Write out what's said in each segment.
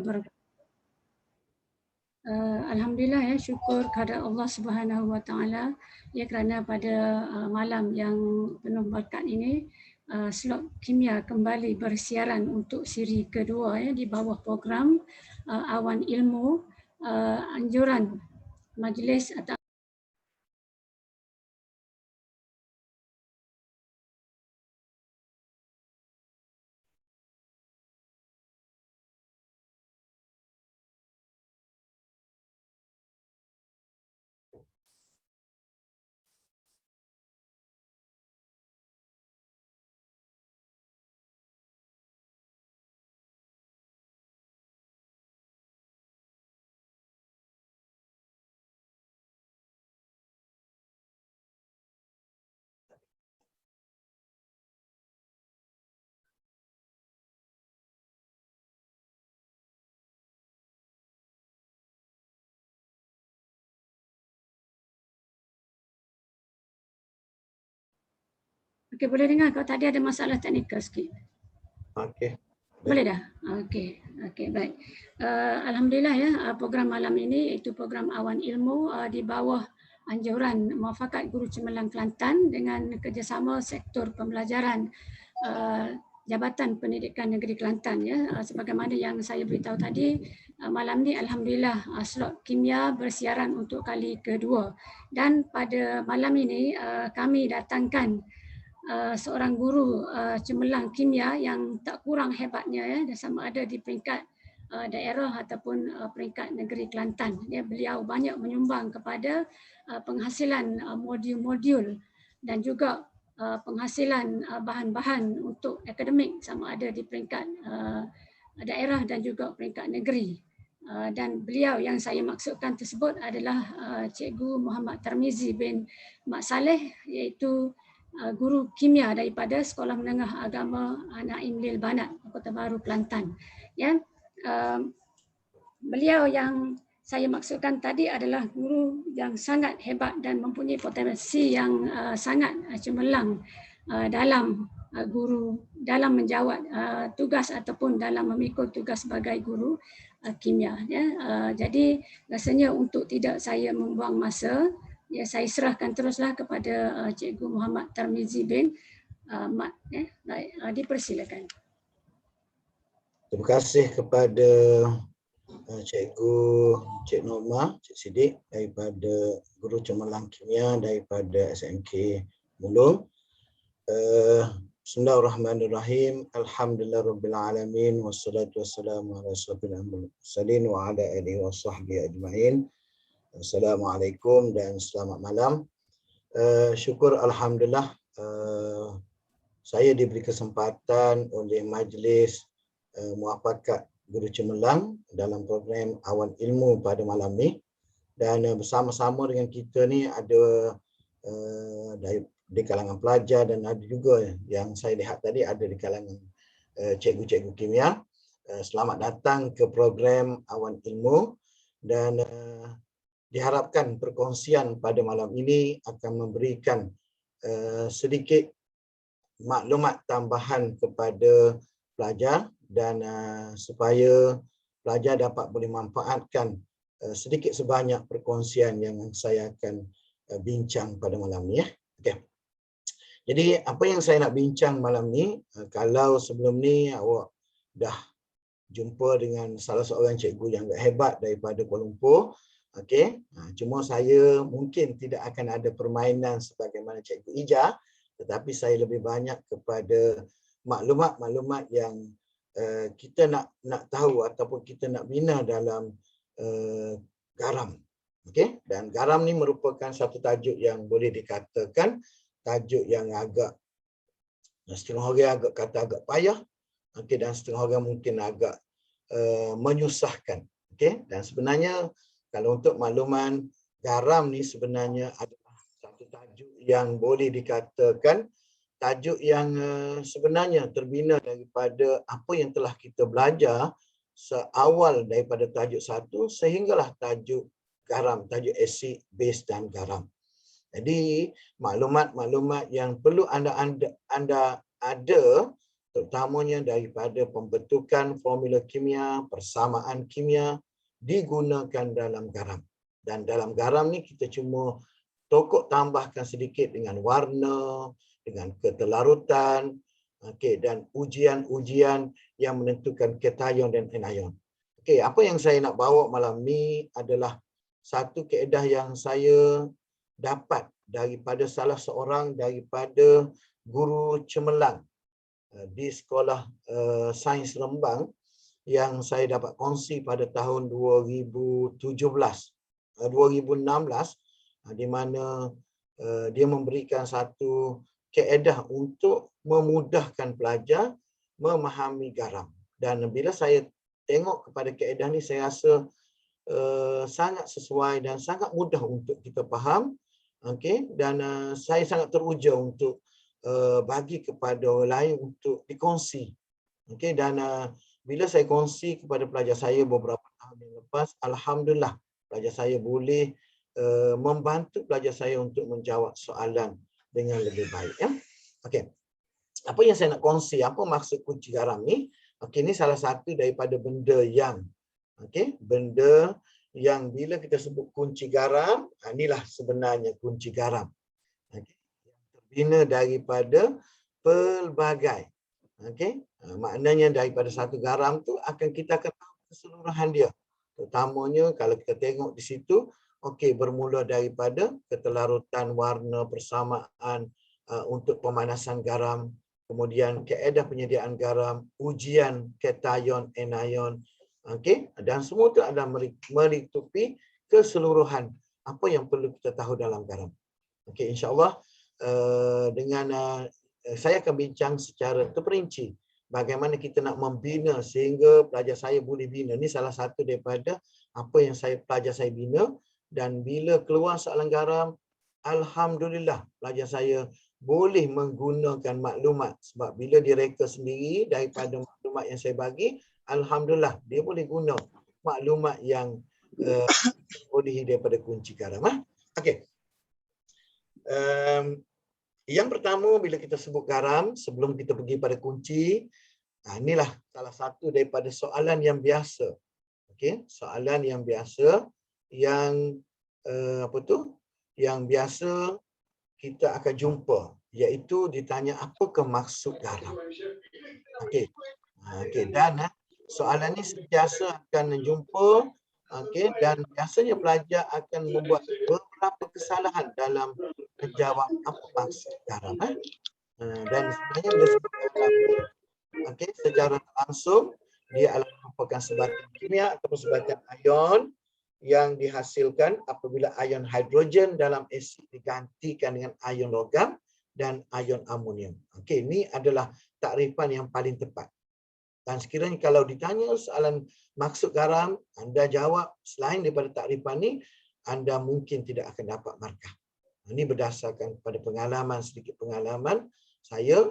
wabarakatuh. Alhamdulillah ya, syukur kepada Allah Subhanahu Wa Taala ya, kerana pada malam yang penuh berkat ini slot kimia kembali bersiaran untuk siri kedua ya, di bawah program Awan Ilmu, anjuran majlis atau okey, boleh dengar? Kalau tadi ada masalah teknikal sikit. Okey. Boleh dah? Okey, okey, baik. Alhamdulillah ya, program malam ini iaitu program Awan Ilmu di bawah anjuran Muafakat Guru Cemerlang Kelantan dengan kerjasama sektor pembelajaran Jabatan Pendidikan Negeri Kelantan ya. Sebagaimana yang saya beritahu tadi, malam ni alhamdulillah slot kimia bersiaran untuk kali kedua, dan pada malam ini kami datangkan seorang guru cemerlang kimia yang tak kurang hebatnya ya, sama ada di peringkat daerah ataupun peringkat negeri Kelantan. Ya, beliau banyak menyumbang kepada penghasilan modul-modul dan juga penghasilan bahan-bahan untuk akademik, sama ada di peringkat daerah dan juga peringkat negeri. Dan beliau yang saya maksudkan tersebut adalah Cikgu Muhammad Tarmizi bin Mak Saleh, iaitu guru kimia daripada Sekolah Menengah Agama Naim Lil Banat, Kota Baru, Kelantan. Ya, beliau yang saya maksudkan tadi adalah guru yang sangat hebat dan mempunyai potensi yang sangat cemerlang dalam guru, dalam menjawat tugas ataupun dalam memikul tugas sebagai guru kimia. Ya, jadi rasanya untuk tidak saya membuang masa, ya, saya serahkan teruslah kepada Cikgu Muhammad Tarmizi bin Mat. Ya, baik, dipersilakan. Terima kasih kepada Cikgu Cik Norma, Cik Siddiq daripada Guru Cemerlang Kimia daripada SMK Mulong. Bismillahirrahmanirrahim. Alhamdulillahirabbil wassalatu wassalamu ala asyrafil mursalin wa ala alihi washabbihi ajmain. Assalamualaikum dan selamat malam. Syukur alhamdulillah saya diberi kesempatan oleh majlis Muafakat Guru Cemerlang dalam program Awan Ilmu pada malam ni, dan bersama-sama dengan kita ni ada di kalangan pelajar dan ada juga yang saya lihat tadi ada di kalangan cikgu-cikgu kimia. Selamat datang ke program Awan Ilmu, dan diharapkan perkongsian pada malam ini akan memberikan sedikit maklumat tambahan kepada pelajar, dan supaya pelajar dapat boleh manfaatkan sedikit sebanyak perkongsian yang saya akan bincang pada malam ni ya. Okey. Jadi apa yang saya nak bincang malam ni, kalau sebelum ni awak dah jumpa dengan salah seorang cikgu yang hebat daripada Kuala Lumpur, okey. Cuma saya mungkin tidak akan ada permainan sebagaimana Cikgu Ija, tetapi saya lebih banyak kepada maklumat-maklumat yang kita nak tahu ataupun kita nak bina dalam garam. Okey, dan garam ni merupakan satu tajuk yang boleh dikatakan tajuk yang agak, setengah orang agak kata agak payah, okey, dan setengah orang mungkin agak menyusahkan. Okey, dan sebenarnya kalau untuk makluman, garam ni sebenarnya adalah satu tajuk yang boleh dikatakan tajuk yang sebenarnya terbina daripada apa yang telah kita belajar seawal daripada tajuk satu sehinggalah tajuk garam, tajuk asid, base dan garam. Jadi maklumat-maklumat yang perlu anda ada terutamanya daripada pembentukan formula kimia, persamaan kimia digunakan dalam garam. Dan dalam garam ni kita cuma tokok tambahkan sedikit dengan warna, dengan ketelarutan, okey, dan ujian-ujian yang menentukan kation dan anion. Okey, apa yang saya nak bawa malam ni adalah satu kaedah yang saya dapat daripada salah seorang daripada guru cemerlang di sekolah sains Rembang yang saya dapat kongsi pada tahun 2016 di mana dia memberikan satu kaedah untuk memudahkan pelajar memahami garam. Dan bila saya tengok kepada kaedah ni, saya rasa sangat sesuai dan sangat mudah untuk kita faham. Okey, dan saya sangat teruja untuk bagi kepada orang lain untuk dikongsi. Okey, dan bila saya kongsi kepada pelajar saya beberapa tahun yang lepas, alhamdulillah pelajar saya boleh membantu pelajar saya untuk menjawab soalan dengan lebih baik, ya. Okey. Apa yang saya nak kongsi, apa maksud kunci garam ni? Okey, ini salah satu daripada benda yang benda yang bila kita sebut kunci garam, inilah sebenarnya kunci garam. Okey, terbina daripada pelbagai. Okey, maknanya daripada satu garam tu kita akan tahu keseluruhan dia. Terutamanya kalau kita tengok di situ, okey, bermula daripada ketelarutan, warna, persamaan untuk pemanasan garam, kemudian kaedah penyediaan garam, ujian kation, anion, okey, dan semua itu adalah melitupi keseluruhan apa yang perlu kita tahu dalam garam. Okey, insya-Allah dengan saya akan bincang secara terperinci bagaimana kita nak membina sehingga pelajar saya boleh bina. Ini salah satu daripada apa yang pelajar saya bina, dan bila keluar soalan garam, alhamdulillah pelajar saya boleh menggunakan maklumat, sebab bila dia reka sendiri daripada maklumat yang saya bagi, alhamdulillah dia boleh guna maklumat yang bolehi daripada kunci garam. Okey. Yang pertama, bila kita sebut garam, sebelum kita pergi pada kunci, inilah salah satu daripada soalan yang biasa. Okey, soalan yang biasa yang yang biasa kita akan jumpa, iaitu ditanya apakah maksud garam. Okey. Dan soalan ni sentiasa akan jumpa, dan biasanya pelajar akan membuat beberapa kesalahan dalam menjawab apa maksud garam. Dan sebenarnya bila sebut garam ni, secara langsung dia adalah merupakan sebatan kimia atau sebatan ion yang dihasilkan apabila ion hidrogen dalam asid digantikan dengan ion logam dan ion amonium. Okey, ini adalah takrifan yang paling tepat. Dan sekiranya kalau ditanya soalan maksud garam, anda jawab selain daripada takrifan ni, anda mungkin tidak akan dapat markah. Ini berdasarkan pada sedikit pengalaman saya.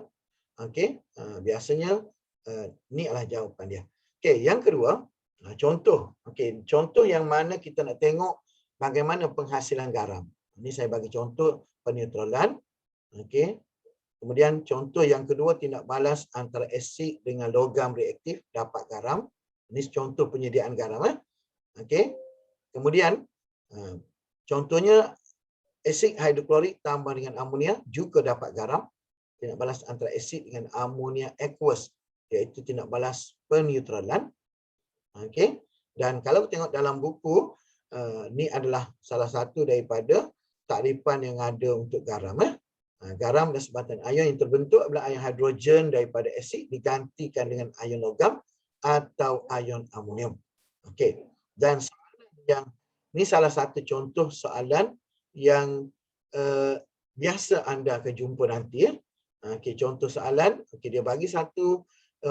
Okey, biasanya ni adalah jawapan dia. Okey, yang kedua, contoh. Okey, contoh yang mana kita nak tengok bagaimana penghasilan garam. Ini saya bagi contoh peneutralan. Okey. Kemudian contoh yang kedua, tindak balas antara asid dengan logam reaktif dapat garam. Ini contoh penyediaan garam. Okey. Kemudian contohnya asid hidroklorik tambah dengan amonia juga dapat garam. Tindak balas antara asid dengan amonia aqueous, iaitu tindak balas peneutralan. Okey. Dan kalau tengok dalam buku, ni adalah salah satu daripada takrifan yang ada untuk garam. Garam dan sebatan ion yang terbentuk adalah ion hidrogen daripada asid digantikan dengan ion logam atau ion amonium. Okey. Dan ini salah satu contoh soalan yang biasa anda akan jumpa nanti. Okey, contoh soalan. Okey, dia bagi satu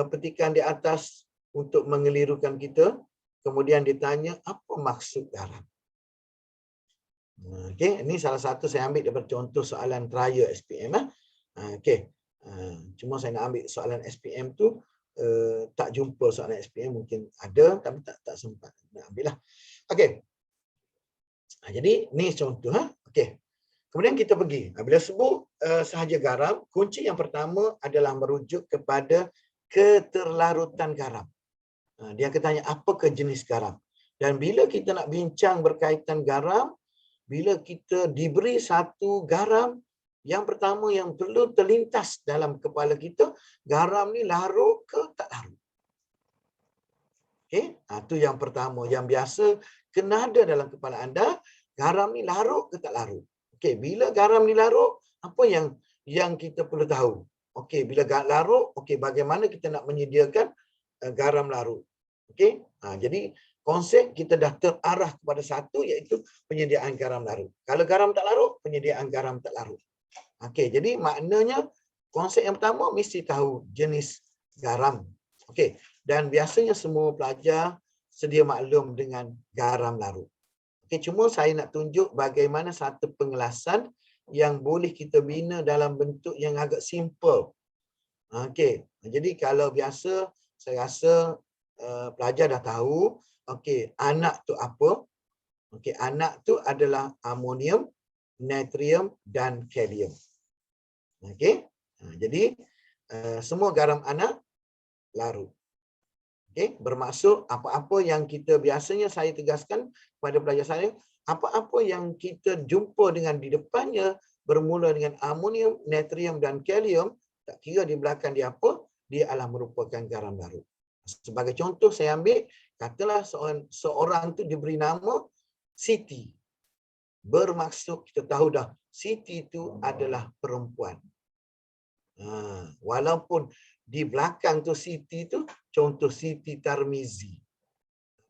petikan di atas untuk mengelirukan kita. Kemudian ditanya apa maksud garam. Okey, ini salah satu saya ambil daripada contoh soalan trial SPM. Okey, cuma saya nak ambil soalan SPM tu, tak jumpa soalan SPM, mungkin ada tapi tak sempat nak ambil lah. Okey, jadi ni contoh. Okey, kemudian kita pergi. Bila sebut sahaja garam, kunci yang pertama adalah merujuk kepada keterlarutan garam. Dia akan tanya apakah jenis garam. Dan bila kita nak bincang berkaitan garam, bila kita diberi satu garam, yang pertama yang perlu terlintas dalam kepala kita, garam ni larut ke tak larut? Okey, itu yang pertama yang biasa kena ada dalam kepala anda, garam ni larut ke tak larut? Okey, bila garam ni larut, apa yang kita perlu tahu? Okey, bila larut, okey, bagaimana kita nak menyediakan garam larut? Okey, jadi konsep kita dah terarah kepada satu, iaitu penyediaan garam larut. Kalau garam tak larut, penyediaan garam tak larut. Okey, jadi maknanya konsep yang pertama mesti tahu jenis garam. Okey, dan biasanya semua pelajar sedia maklum dengan garam larut. Okey, cuma saya nak tunjuk bagaimana satu pengelasan yang boleh kita bina dalam bentuk yang agak simple. Okey, jadi kalau biasa saya rasa pelajar dah tahu, okey, anak tu apa? Okey, anak tu adalah amonium, natrium dan kalium. Okey, jadi semua garam anak larut. Okey, bermaksud apa-apa yang kita biasanya saya tegaskan kepada pelajar saya, apa-apa yang kita jumpa dengan di depannya bermula dengan amonium, natrium dan kalium, tak kira di belakang dia apa, dia adalah merupakan garam larut. Sebagai contoh saya ambil, katalah seorang tu diberi nama Siti. Bermaksud kita tahu dah, Siti itu adalah perempuan. Walaupun di belakang tu Siti tu, contoh Siti Tarmizi,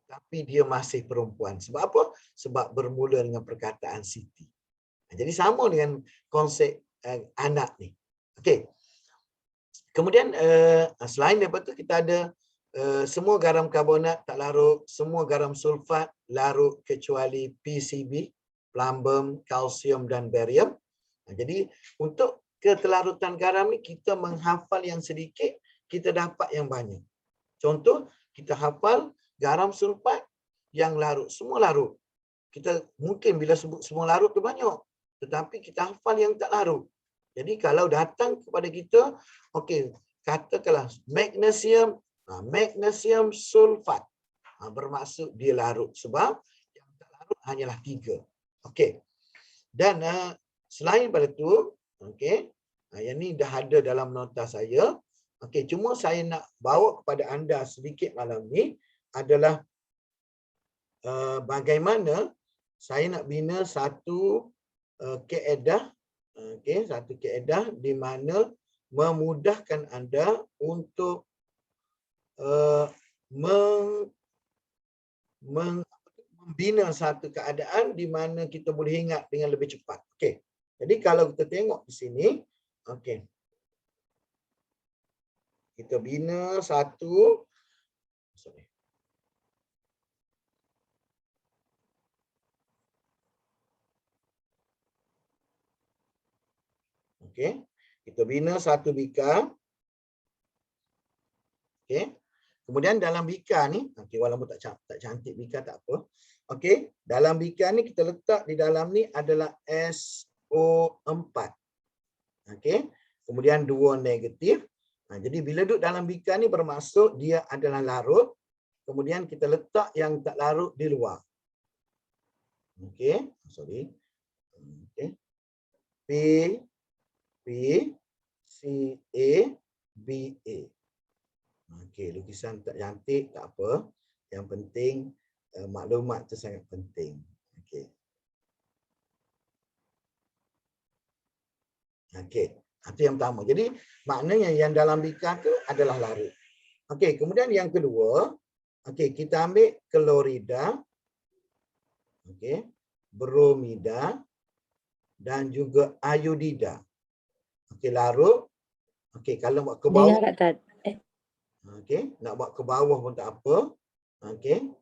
tapi dia masih perempuan. Sebab apa? Sebab bermula dengan perkataan Siti. Jadi sama dengan konsep anak ni. Okey. Kemudian selain daripada tu kita ada semua garam karbonat tak larut, semua garam sulfat larut kecuali PCB, plumbum, kalsium dan barium. Jadi untuk ketelarutan garam ni kita menghafal yang sedikit, kita dapat yang banyak. Contoh, kita hafal garam sulfat yang larut, semua larut. Kita mungkin bila sebut semua larut tu banyak, tetapi kita hafal yang tak larut. Jadi kalau datang kepada kita, okey, katakanlah magnesium, magnesium sulfat, bermaksud dia larut sebab yang tak larut hanyalah 3. Okey. Dan selain pada tu, okey, yang ni dah ada dalam nota saya. Okey, cuma saya nak bawa kepada anda sedikit malam ni adalah bagaimana saya nak bina satu kaedah, okey, satu kaedah di mana memudahkan anda untuk membina satu keadaan di mana kita boleh ingat dengan lebih cepat. Okey. Jadi kalau kita tengok di sini, okey. Kita bina satu, okey. Kita bina satu bika. Okey. Kemudian dalam bika ni, okey, walaupun tak cantik bika tak apa. Okey, dalam bika ni kita letak di dalam ni adalah SO4. Okey. Kemudian 2 negatif. Jadi bila duduk dalam bika ni bermaksud dia adalah larut. Kemudian kita letak yang tak larut di luar. Okey, sorry. Okey. P C A B A. Okey, lukisan tak cantik tak apa. Yang penting maklumat tu sangat penting. Okey. Okey. Itu yang pertama. Jadi maknanya yang dalam bika tu adalah larut. Okey, kemudian yang kedua, okey, kita ambil klorida, okey, bromida dan juga iodida. Okey, larut. Okey, kalau buat ke bawah. Okey, nak buat ke bawah pun tak apa. Okey.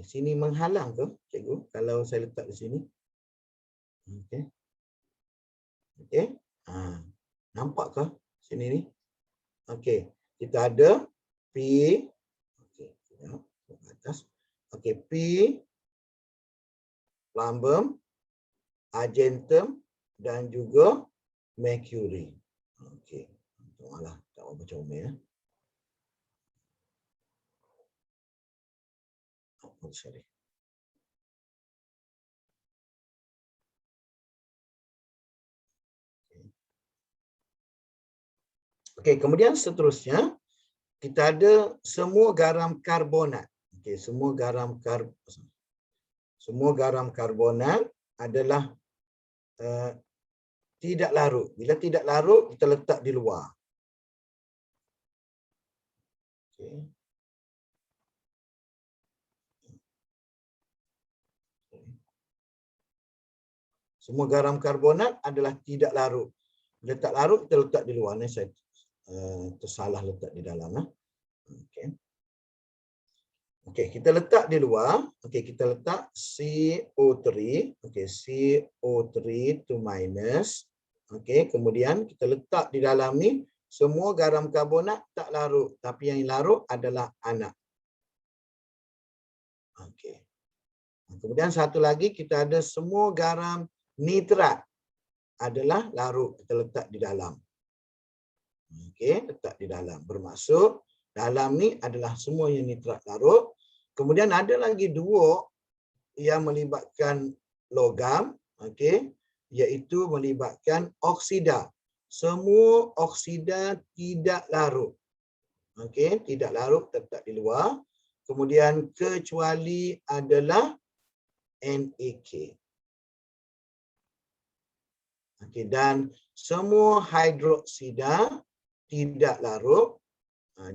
Sini menghalang ke, cikgu, kalau saya letak di sini? Okey. Okey. Nampak ke sini ni? Okey. Kita ada P. Okey. Atas. Okey. P. Plumbum. Argentum. Dan juga mercury. Okey. Alah, tak Macam mana ya? Oh, sorry. Okey, kemudian seterusnya kita ada semua garam karbonat. Okey, semua garam karbonat adalah tidak larut. Bila tidak larut, kita letak di luar. Okay. Semua garam karbonat adalah tidak larut. Bila tak larut, kita letak di luar. Ini saya tersalah letak di dalam. Okay. Okey, kita letak di luar. Okey, kita letak CO3. Okey, CO3 to minus. Okey, kemudian kita letak di dalam ni semua garam karbonat tak larut, tapi yang larut adalah anak. Okey. Kemudian satu lagi kita ada semua garam nitrat adalah larut, kita letak di dalam. Okey, letak di dalam. Bermaksud dalam ni adalah semuanya nitrat larut. Kemudian ada lagi dua yang melibatkan logam, okey, iaitu melibatkan oksida. Semua oksida tidak larut. Okey, tidak larut, tetap di luar. Kemudian kecuali adalah NaK. Okey, dan semua hidroksida tidak larut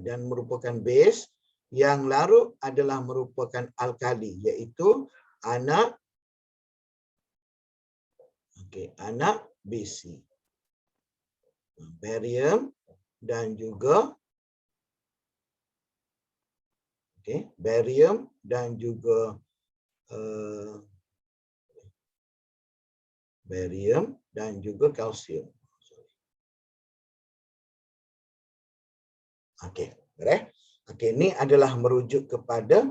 dan merupakan base. Yang larut adalah merupakan alkali, iaitu anak BC. Barium dan juga barium dan juga kalsium. Okey, boleh? Okey, ini adalah merujuk kepada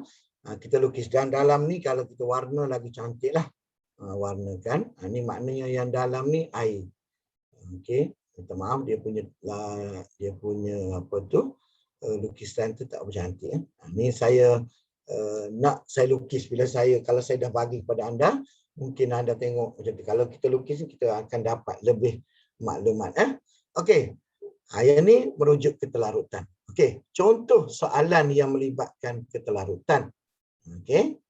kita lukis, dan dalam ni kalau kita warna lagi cantik lah. Warna kan. Ini maknanya yang dalam ni air. Okey, minta maaf dia punya apa tu lukisan tu tak bercantik. Ni saya nak saya lukis kalau saya dah bagi kepada anda, mungkin anda tengok macam tu. Kalau kita lukis kita akan dapat lebih maklumat. Okey. Yang ni merujuk ketelarutan. Okey, contoh soalan yang melibatkan ketelarutan. Okey.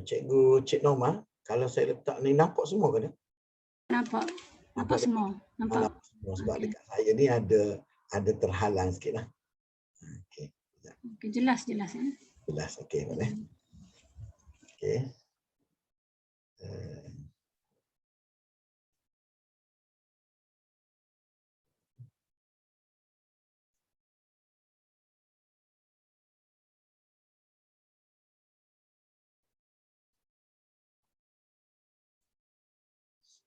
Cik Norma, kalau saya letak ni nampak semua ke? Nampak semua. Nampak. Sebab okay, dekat saya ni ada terhalang sikitlah. Okey. Okay, jelas ya. Jelas, okey, boleh. Okey.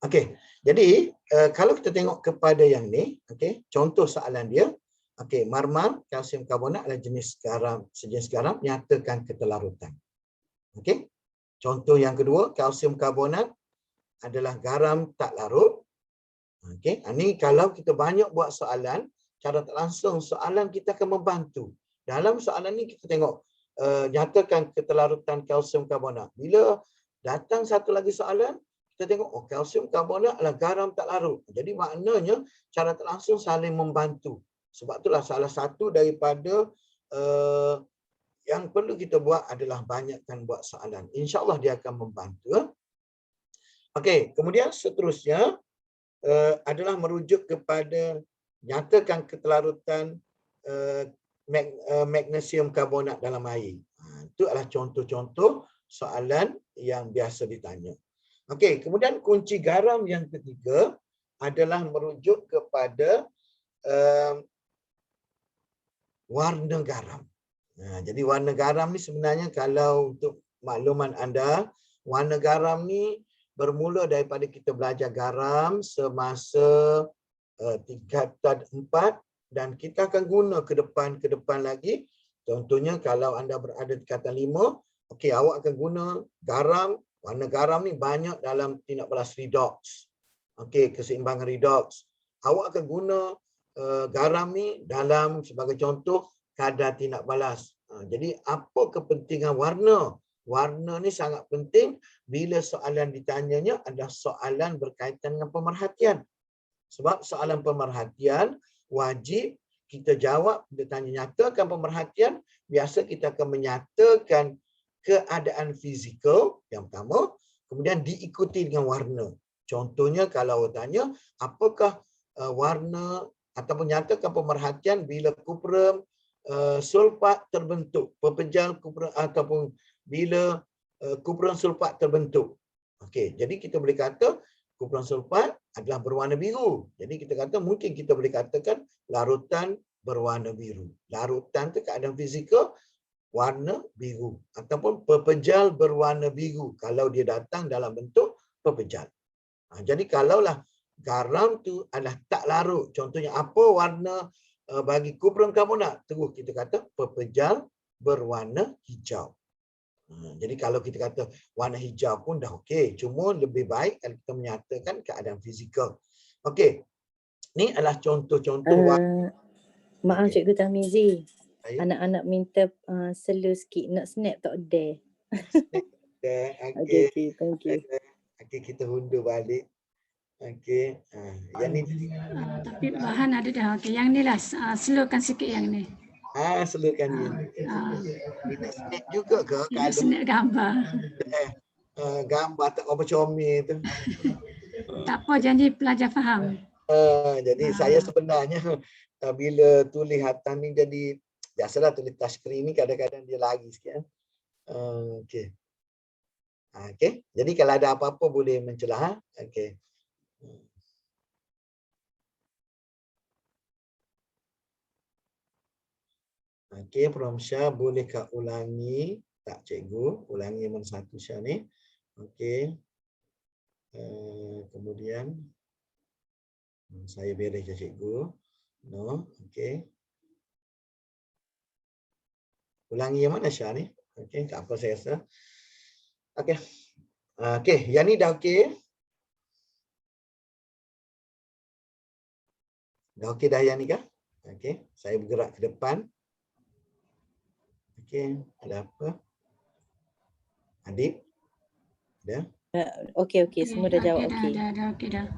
Okey, jadi kalau kita tengok kepada yang ni, okey, contoh soalan dia, okey, marmar kalsium karbonat adalah sejenis garam, nyatakan ketelarutan. Okey. Contoh yang kedua, kalsium karbonat adalah garam tak larut. Okey, ini kalau kita banyak buat soalan, cara tak langsung soalan kita akan membantu. Dalam soalan ni kita tengok nyatakan ketelarutan kalsium karbonat. Bila datang satu lagi soalan, kita tengok kalsium karbonat adalah garam tak larut. Jadi maknanya cara tak langsung saling membantu. Sebab itulah salah satu daripada yang perlu kita buat adalah banyakkan buat soalan. InsyaAllah dia akan membantu. Okey, kemudian seterusnya adalah merujuk kepada nyatakan ketelarutan magnesium karbonat dalam air. Itu adalah contoh-contoh soalan yang biasa ditanya. Okey, kemudian kunci garam yang ketiga adalah merujuk kepada warna garam. Jadi warna garam ni sebenarnya kalau untuk makluman anda, warna garam ni bermula daripada kita belajar garam semasa tingkatan 4 dan kita akan guna ke depan lagi. Contohnya kalau anda berada di tingkatan 5, okey, awak akan guna garam. Warna garam ni banyak dalam tindak balas redox. Okey, keseimbangan redox. Awak akan guna garam ni dalam sebagai contoh kadar tindak balas. Jadi apa kepentingan warna? Warna ni sangat penting bila soalan ditanyanya adalah soalan berkaitan dengan pemerhatian. Sebab soalan pemerhatian wajib kita jawab. Dia tanya nyatakan pemerhatian, biasa kita akan menyatakan keadaan fizikal yang pertama, kemudian diikuti dengan warna. Contohnya kalau tanya apakah warna ataupun nyatakan pemerhatian bila kuprum sulfat terbentuk, pepejal kuprum ataupun bila kuprum sulfat terbentuk. Okey, jadi kita boleh kata kumpulan sulfat adalah berwarna biru. Jadi kita kata mungkin kita boleh katakan larutan berwarna biru. Larutan tu keadaan fizikal warna biru ataupun pepejal berwarna biru kalau dia datang dalam bentuk pepejal. Jadi kalaulah garam tu adalah tak larut, contohnya apa warna bagi kuprum karbonat? Terus kita kata pepejal berwarna hijau. Jadi kalau kita kata warna hijau pun dah okey. Cuma lebih baik kalau kita menyatakan keadaan fizikal. Okey. Ni adalah contoh-contoh warna. Maaf Okey. Cikgu Tamizi. Saya Anak-anak minta slow sikit. Nak snap tak dare. okey. Okay, thank you. Okey, kita hundur balik. Okey. Yang ni Tapi bahan ada dah. Okey, yang ni lah slowkan sikit yang ni. selakan ni. Kita snap juga ke Tidak kalau snap gambar. gambar tak apa comel tu. Tak apa, janji pelajar faham. Jadi saya sebenarnya bila tulis hatan ni jadi biasalah tulis touchscreen ni kadang-kadang dia lari sikit. Okey. Okey. Jadi kalau ada apa-apa boleh mencelah. Okey. Okey, Prof. Syah bolehkah ulangi? Tak cikgu, ulangi mana satu Syah ni. Okey. Kemudian saya beres je cikgu. No, okey. Ulangi yang mana Syah ni? Okey, tak apa saya rasa. Okey. Okey, yang ni dah okey. Dah okey dah yang ni kah? Okey, saya bergerak ke depan. Okey, ada apa? Adik? Ada? Okey, semua dah jawab okey. Dah okey dah.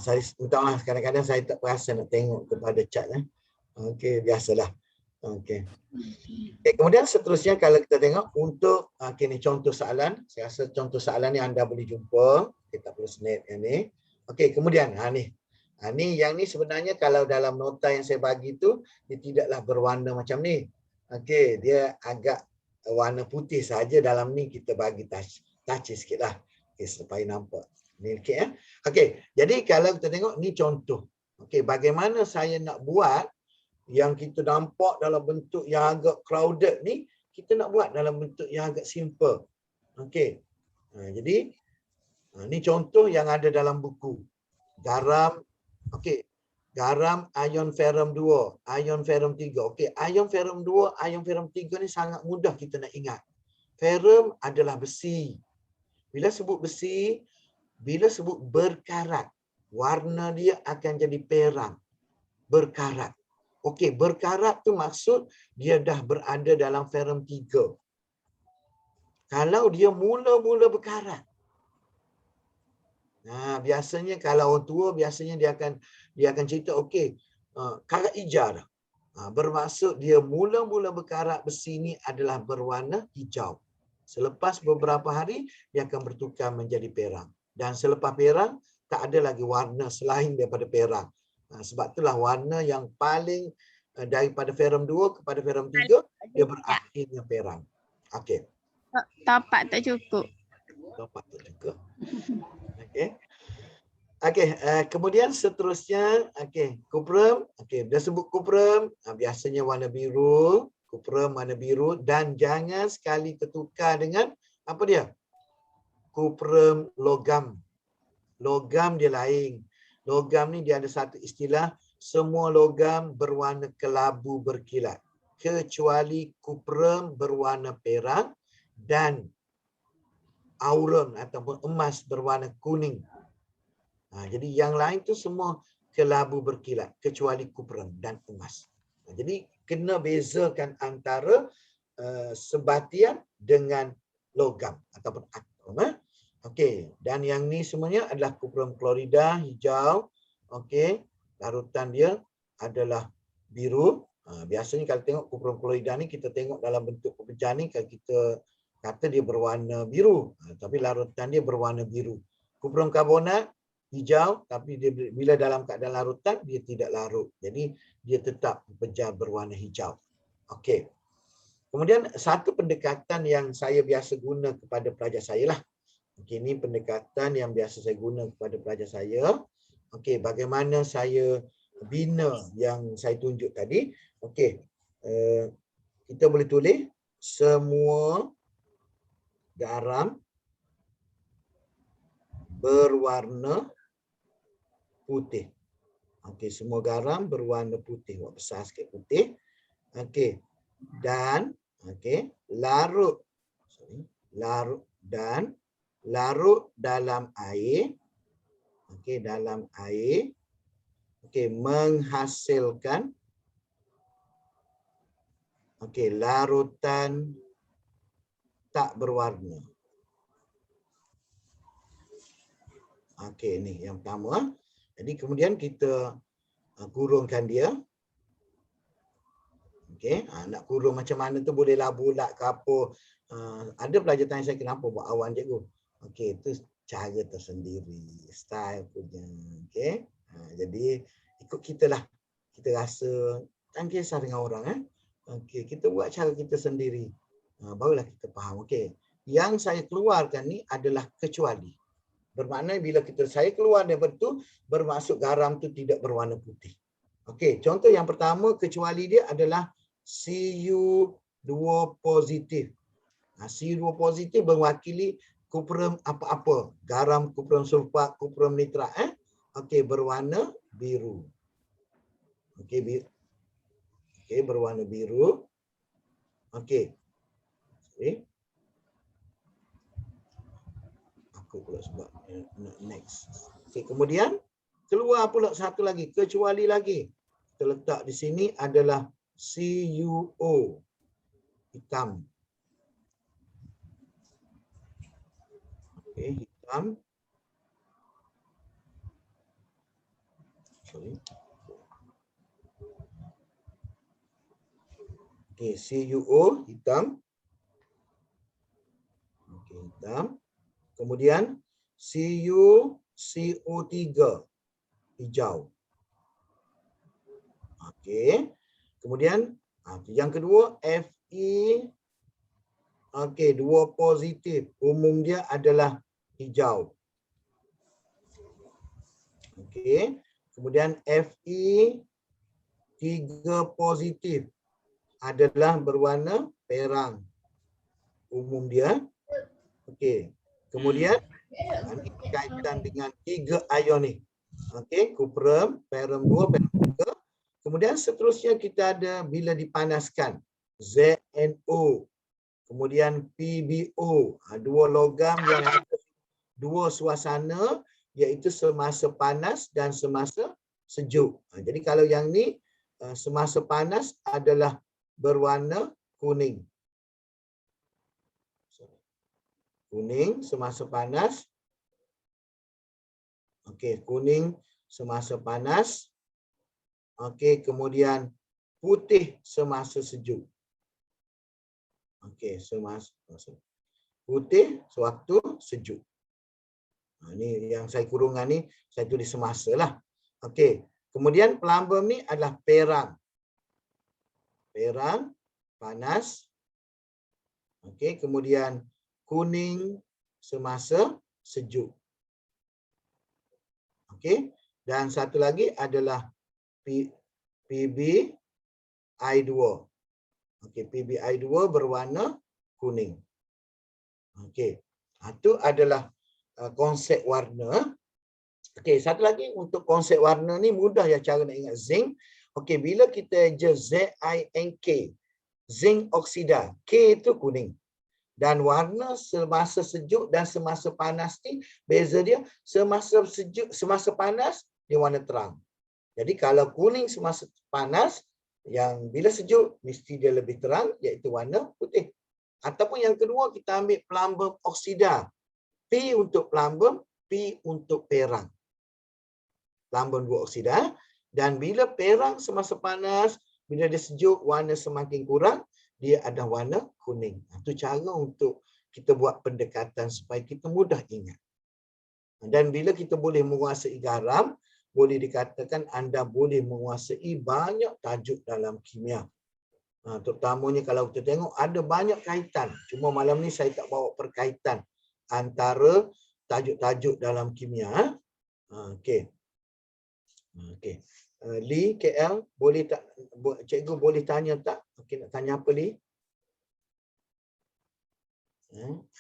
Saya minta maaf kadang-kadang saya tak perasan nak tengok kepada chat. Okey, biasalah. Okey. Okay, kemudian seterusnya kalau kita tengok untuk ni contoh soalan. Saya rasa contoh soalan ni anda boleh jumpa. Kita perlu snap yang ni. Okey, kemudian ni. Yang ni sebenarnya kalau dalam nota yang saya bagi tu dia tidaklah berwarna macam ni. Okey, dia agak warna putih saja dalam ni kita bagi touch sikitlah. Okey, supaya nampak. Ni okey ya. Okey, jadi kalau kita tengok ni contoh. Okey, bagaimana saya nak buat yang kita nampak dalam bentuk yang agak crowded ni, kita nak buat dalam bentuk yang agak simple. Okey. Jadi ni contoh yang ada dalam buku. Garam, okey. Garam ion ferrum 2, ion ferrum 3. Okey, ion ferrum 2, ion ferrum 3 ni sangat mudah kita nak ingat. Ferrum adalah besi. Bila sebut besi, bila sebut berkarat, warna dia akan jadi perang. Berkarat. Okey, berkarat tu maksud dia dah berada dalam ferrum 3. Kalau dia mula-mula berkarat. Biasanya kalau orang tua biasanya dia akan cerita okey, karat hijau dah. Bermaksud dia mula-mula berkarat besi ni adalah berwarna hijau. Selepas beberapa hari dia akan bertukar menjadi perang. Dan selepas perang tak ada lagi warna selain daripada perang. Sebab itulah warna yang paling daripada ferrum 2 kepada ferrum 3 dia berakhirnya perang. Okey. Tapak tak cukup. Tapak tak cukup. Okey. Okey, kemudian seterusnya kuprum. Okey, dah sebut kuprum, biasanya warna biru, kuprum warna biru dan jangan sekali tertukar dengan apa dia? Kuprum logam. Logam dia lain. Logam ni dia ada satu istilah, semua logam berwarna kelabu berkilat kecuali kuprum berwarna perak dan aurum ataupun emas berwarna kuning. Jadi yang lain tu semua kelabu berkilat kecuali kuprum dan emas. Jadi kena bezakan antara sebatian dengan logam ataupun atom. Okey, dan yang ni semuanya adalah kuprum klorida hijau. Okey, larutan dia adalah biru. Biasanya kalau tengok kuprum klorida ni kita tengok dalam bentuk pepejah ni kalau kita kata dia berwarna biru, tapi larutan dia berwarna biru. Kuprum karbonat hijau, tapi dia bila dalam keadaan larutan dia tidak larut. Jadi dia tetap pepejah berwarna hijau. Okey. Kemudian satu pendekatan yang saya biasa guna kepada pelajar saya lah. Okey, ini pendekatan yang biasa saya guna kepada pelajar saya. Okey, bagaimana saya bina yang saya tunjuk tadi. Okey, kita boleh tulis semua garam berwarna putih. Okey, semua garam berwarna putih. Buat besar sikit putih. Okey. Dan okey, larut dalam air. Okey, dalam air. Okey, menghasilkan okey, larutan tak berwarna. Okey, ni yang pertama. Jadi kemudian kita kurungkan dia. Okey, nak kurung macam mana tu bolehlah bulat ke apa. Ada pelajar tanya saya kenapa buat awan cikgu. Okey, itu cara tersendiri, style punya. Okey. Jadi ikut kita lah. Kita rasa tak kisah dengan orang. Okey, kita buat cara kita sendiri. Barulah kita faham. Okey. Yang saya keluarkan ni adalah kecuali. Bermakna bila saya keluar daripada tu, bermaksud garam tu tidak berwarna putih. Okey, contoh yang pertama kecuali dia adalah Cu2 positif. Cu2 positif mewakili kuprum apa-apa. Garam, kuprum sulfat, kuprum nitrat. Okey, berwarna biru. Okey, berwarna biru. Okey. Aku pula sebab next. Okey, kemudian keluar pula satu lagi, kecuali lagi. Kita letak di sini adalah CuO hitam. Okey, hitam. Sorry. Okey, CuO hitam. Okey, hitam. Kemudian CuCO3 hijau. Okey. Kemudian yang kedua Fe. Okey, 2 positif. Umum dia adalah hijau. Okey. Kemudian Fe 3 positif adalah berwarna perang. Umum dia. Okey. Kemudian ini berkaitan dengan 3 ion ni. Okey, kuprum, perum 2, perum 3. Kemudian seterusnya kita ada bila dipanaskan ZnO. Kemudian PbO. 2 logam yang ada 2 suasana iaitu semasa panas dan semasa sejuk. Jadi kalau yang ni semasa panas adalah berwarna kuning. Kuning semasa panas. Okey, kuning semasa panas. Okey, kemudian putih semasa sejuk. Okey, semasa putih sewaktu sejuk. Ini yang saya kurungan ni, saya tulis semasa lah. Okey, kemudian pelambung ni adalah perang. Perang, panas. Okey, kemudian kuning semasa sejuk. Okey, dan satu lagi adalah PbI2. Okey, PbI2 berwarna kuning. Okey, itu adalah konsep warna. Okey, satu lagi untuk konsep warna ni mudah ya cara nak ingat zinc. Okey, bila kita je ZINK, zinc oksida, K itu kuning. Dan warna semasa sejuk dan semasa panas ni beza dia, semasa sejuk, semasa panas dia warna terang. Jadi kalau kuning semasa panas, yang bila sejuk mesti dia lebih terang, iaitu warna putih. Ataupun yang kedua kita ambil plumbum oksida. P untuk plumbum, P untuk perang. Plumbum dua oksida. Dan bila perang semasa panas, bila dia sejuk warna semakin kurang, dia ada warna kuning. Itu cara untuk kita buat pendekatan supaya kita mudah ingat. Dan bila kita boleh menguasai garam, boleh dikatakan anda boleh menguasai banyak tajuk dalam kimia. Terutamanya kalau kita tengok ada banyak kaitan. Cuma malam ni saya tak bawa perkaitan antara tajuk-tajuk dalam kimia. Okey. Okey. Lee KL, boleh tak cikgu boleh tanya tak? Okey, nak tanya apa Lee?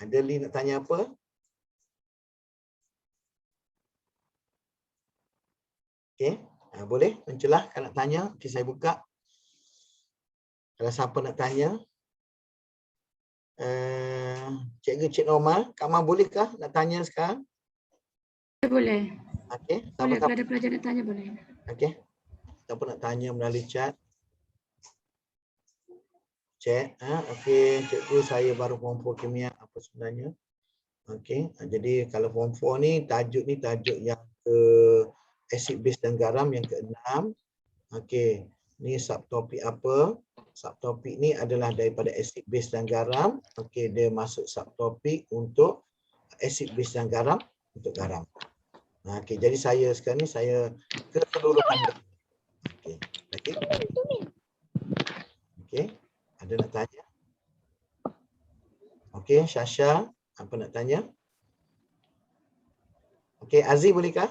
Ada Lee nak tanya apa? Okey, boleh mencelah kalau nak tanya. Okey, saya buka. Kalau siapa nak tanya. Cikgu Cik Norma, Kak Ma bolehkah nak tanya sekarang? Boleh. Okey, Boleh, siapa kalau ada pelajar nak tanya boleh. okey. Siapa nak tanya melalui chat? Chat, okey, cikgu saya baru form 4 kimia, apa sebenarnya? Okey, jadi kalau form 4 ni tajuk yang ke acid base dan garam yang ke-6. Okey, ni subtopik apa? Subtopik ni adalah daripada acid base dan garam. Okey, dia masuk subtopik untuk acid base dan garam untuk garam. Okey, jadi saya sekarang ni saya keseluruhan. Okey. Okey, ada nak tanya? Okey, Syasha, apa nak tanya? Okey, Aziz bolehkah?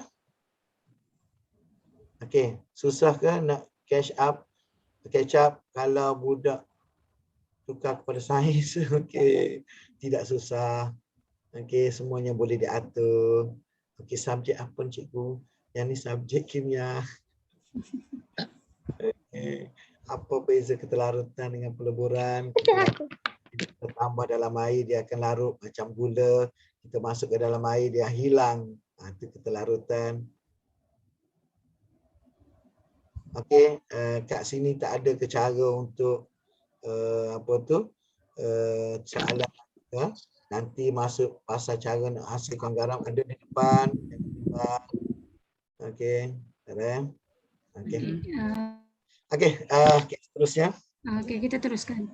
Okey, susah ke nak catch up kalau budak tukar kepada sains? Okey, tidak susah. Okey, semuanya boleh diatur. Okey, subjek apa cikgu? Yang ni subjek kimia. Okay. Apa beza ketelarutan dengan peleburan? Kita tambah dalam air dia akan larut macam gula. Kita masuk ke dalam air dia hilang. Itu ketelarutan. Okey, kat sini tak ada ke cara untuk soalan nanti masuk pasal cara nak hasilkan garam ada di depan. Okey, okey. Okey, seterusnya. Okey, kita teruskan.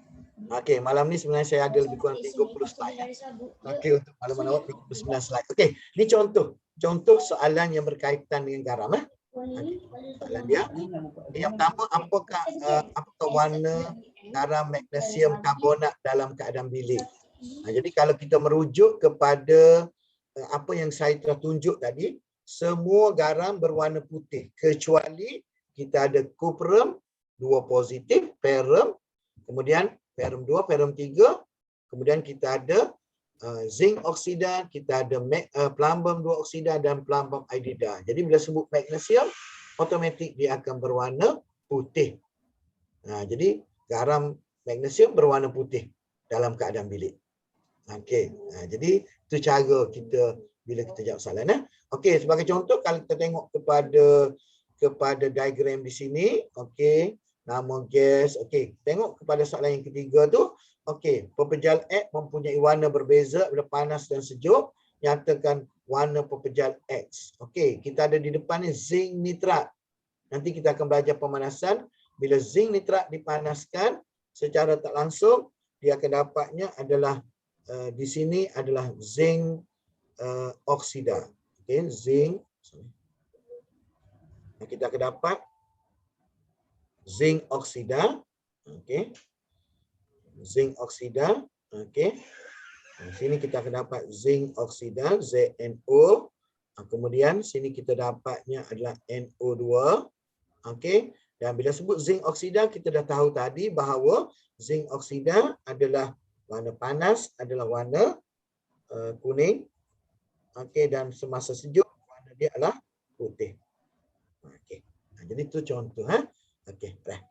Okey, malam ni sebenarnya saya ada lebih kurang 30 slide. Okey, untuk makluman awak 39 slide. Okey, ni contoh soalan yang berkaitan dengan garam. Soalan dia. Yang pertama, apakah warna garam magnesium karbonat dalam keadaan bilik? Jadi kalau kita merujuk kepada apa yang saya telah tunjuk tadi, semua garam berwarna putih kecuali kita ada cuprum 2 positif, perum, kemudian perum 2, perum 3, kemudian kita ada zinc oksida, kita ada plumbum 2 oksida dan plumbum iodida. Jadi bila sebut magnesium, automatik dia akan berwarna putih. Jadi garam magnesium berwarna putih dalam keadaan bilik. Okey, jadi itu cara kita bila kita jawab soalan. Okey, sebagai contoh kalau kita tengok kepada diagram di sini, okey, nama gas, okey, tengok kepada soalan yang ketiga tu, okey, pepejal X mempunyai warna berbeza bila panas dan sejuk, nyatakan warna pepejal X. Okey, kita ada di depan ni zinc nitrat. Nanti kita akan belajar pemanasan. Bila zinc nitrat dipanaskan secara tak langsung, dia akan dapatnya adalah di sini adalah zinc oksida. Okey, zinc. Kita akan dapat zinc oksida. Okey. Zinc oksida. Okey. Sini kita akan dapat zinc oksida, ZNO. Kemudian sini kita dapatnya adalah NO2. Okey. Dan bila sebut zinc oksida, kita dah tahu tadi bahawa zinc oksida adalah warna panas, adalah warna kuning. Okey, dan semasa sejuk warna dia adalah putih. Okey. Jadi itu contoh. Okey, baik.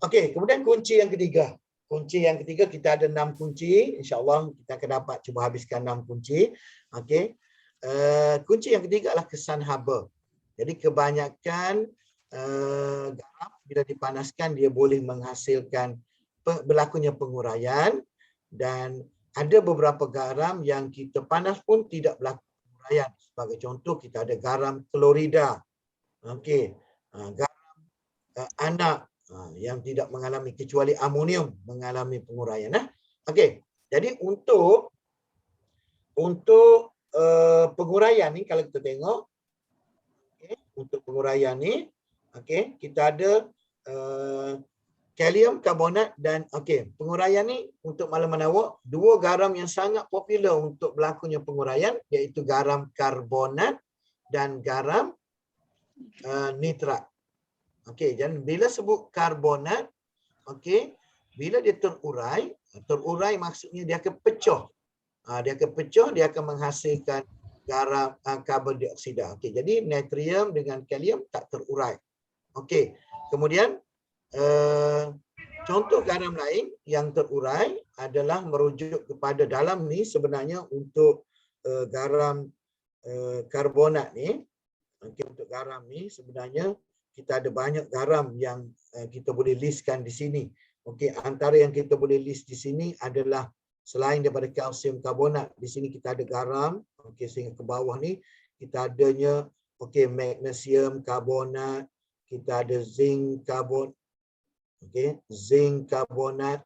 Okey, kemudian kunci yang ketiga. kunci yang ketiga, kita ada 6 kunci. InsyaAllah kita akan dapat cuba habiskan 6 kunci. Okey. Kunci yang ketiga adalah kesan haba. Jadi kebanyakan garam bila dipanaskan dia boleh menghasilkan berlakunya penguraian, dan ada beberapa garam yang kita panas pun tidak berlaku penguraian. Sebagai contoh, kita ada garam klorida. Okey. Garam anak yang tidak mengalami, kecuali amonium mengalami penguraian. Okey. Jadi untuk penguraian ni, kalau kita tengok, okay, untuk penguraian ni, okay, kita ada kalium karbonat dan penguraian ni untuk malaman awak, 2 garam yang sangat popular untuk berlakunya penguraian, iaitu garam karbonat dan garam nitrat. Okey, dan bila sebut karbonat, okey, bila dia terurai maksudnya dia akan pecah. Dia akan pecah, dia akan menghasilkan garam karbon dioksida. Okey, jadi natrium dengan kalium tak terurai. Okey. Kemudian contoh garam lain yang terurai adalah merujuk kepada dalam ni sebenarnya untuk garam karbonat ni. Okey, untuk garam ni sebenarnya kita ada banyak garam yang kita boleh listkan di sini. Okey, antara yang kita boleh list di sini adalah selain daripada kalsium karbonat, di sini kita ada garam. Okey, sehingga ke bawah ni kita adanya magnesium karbonat, kita ada zinc karbon, zinc karbonat.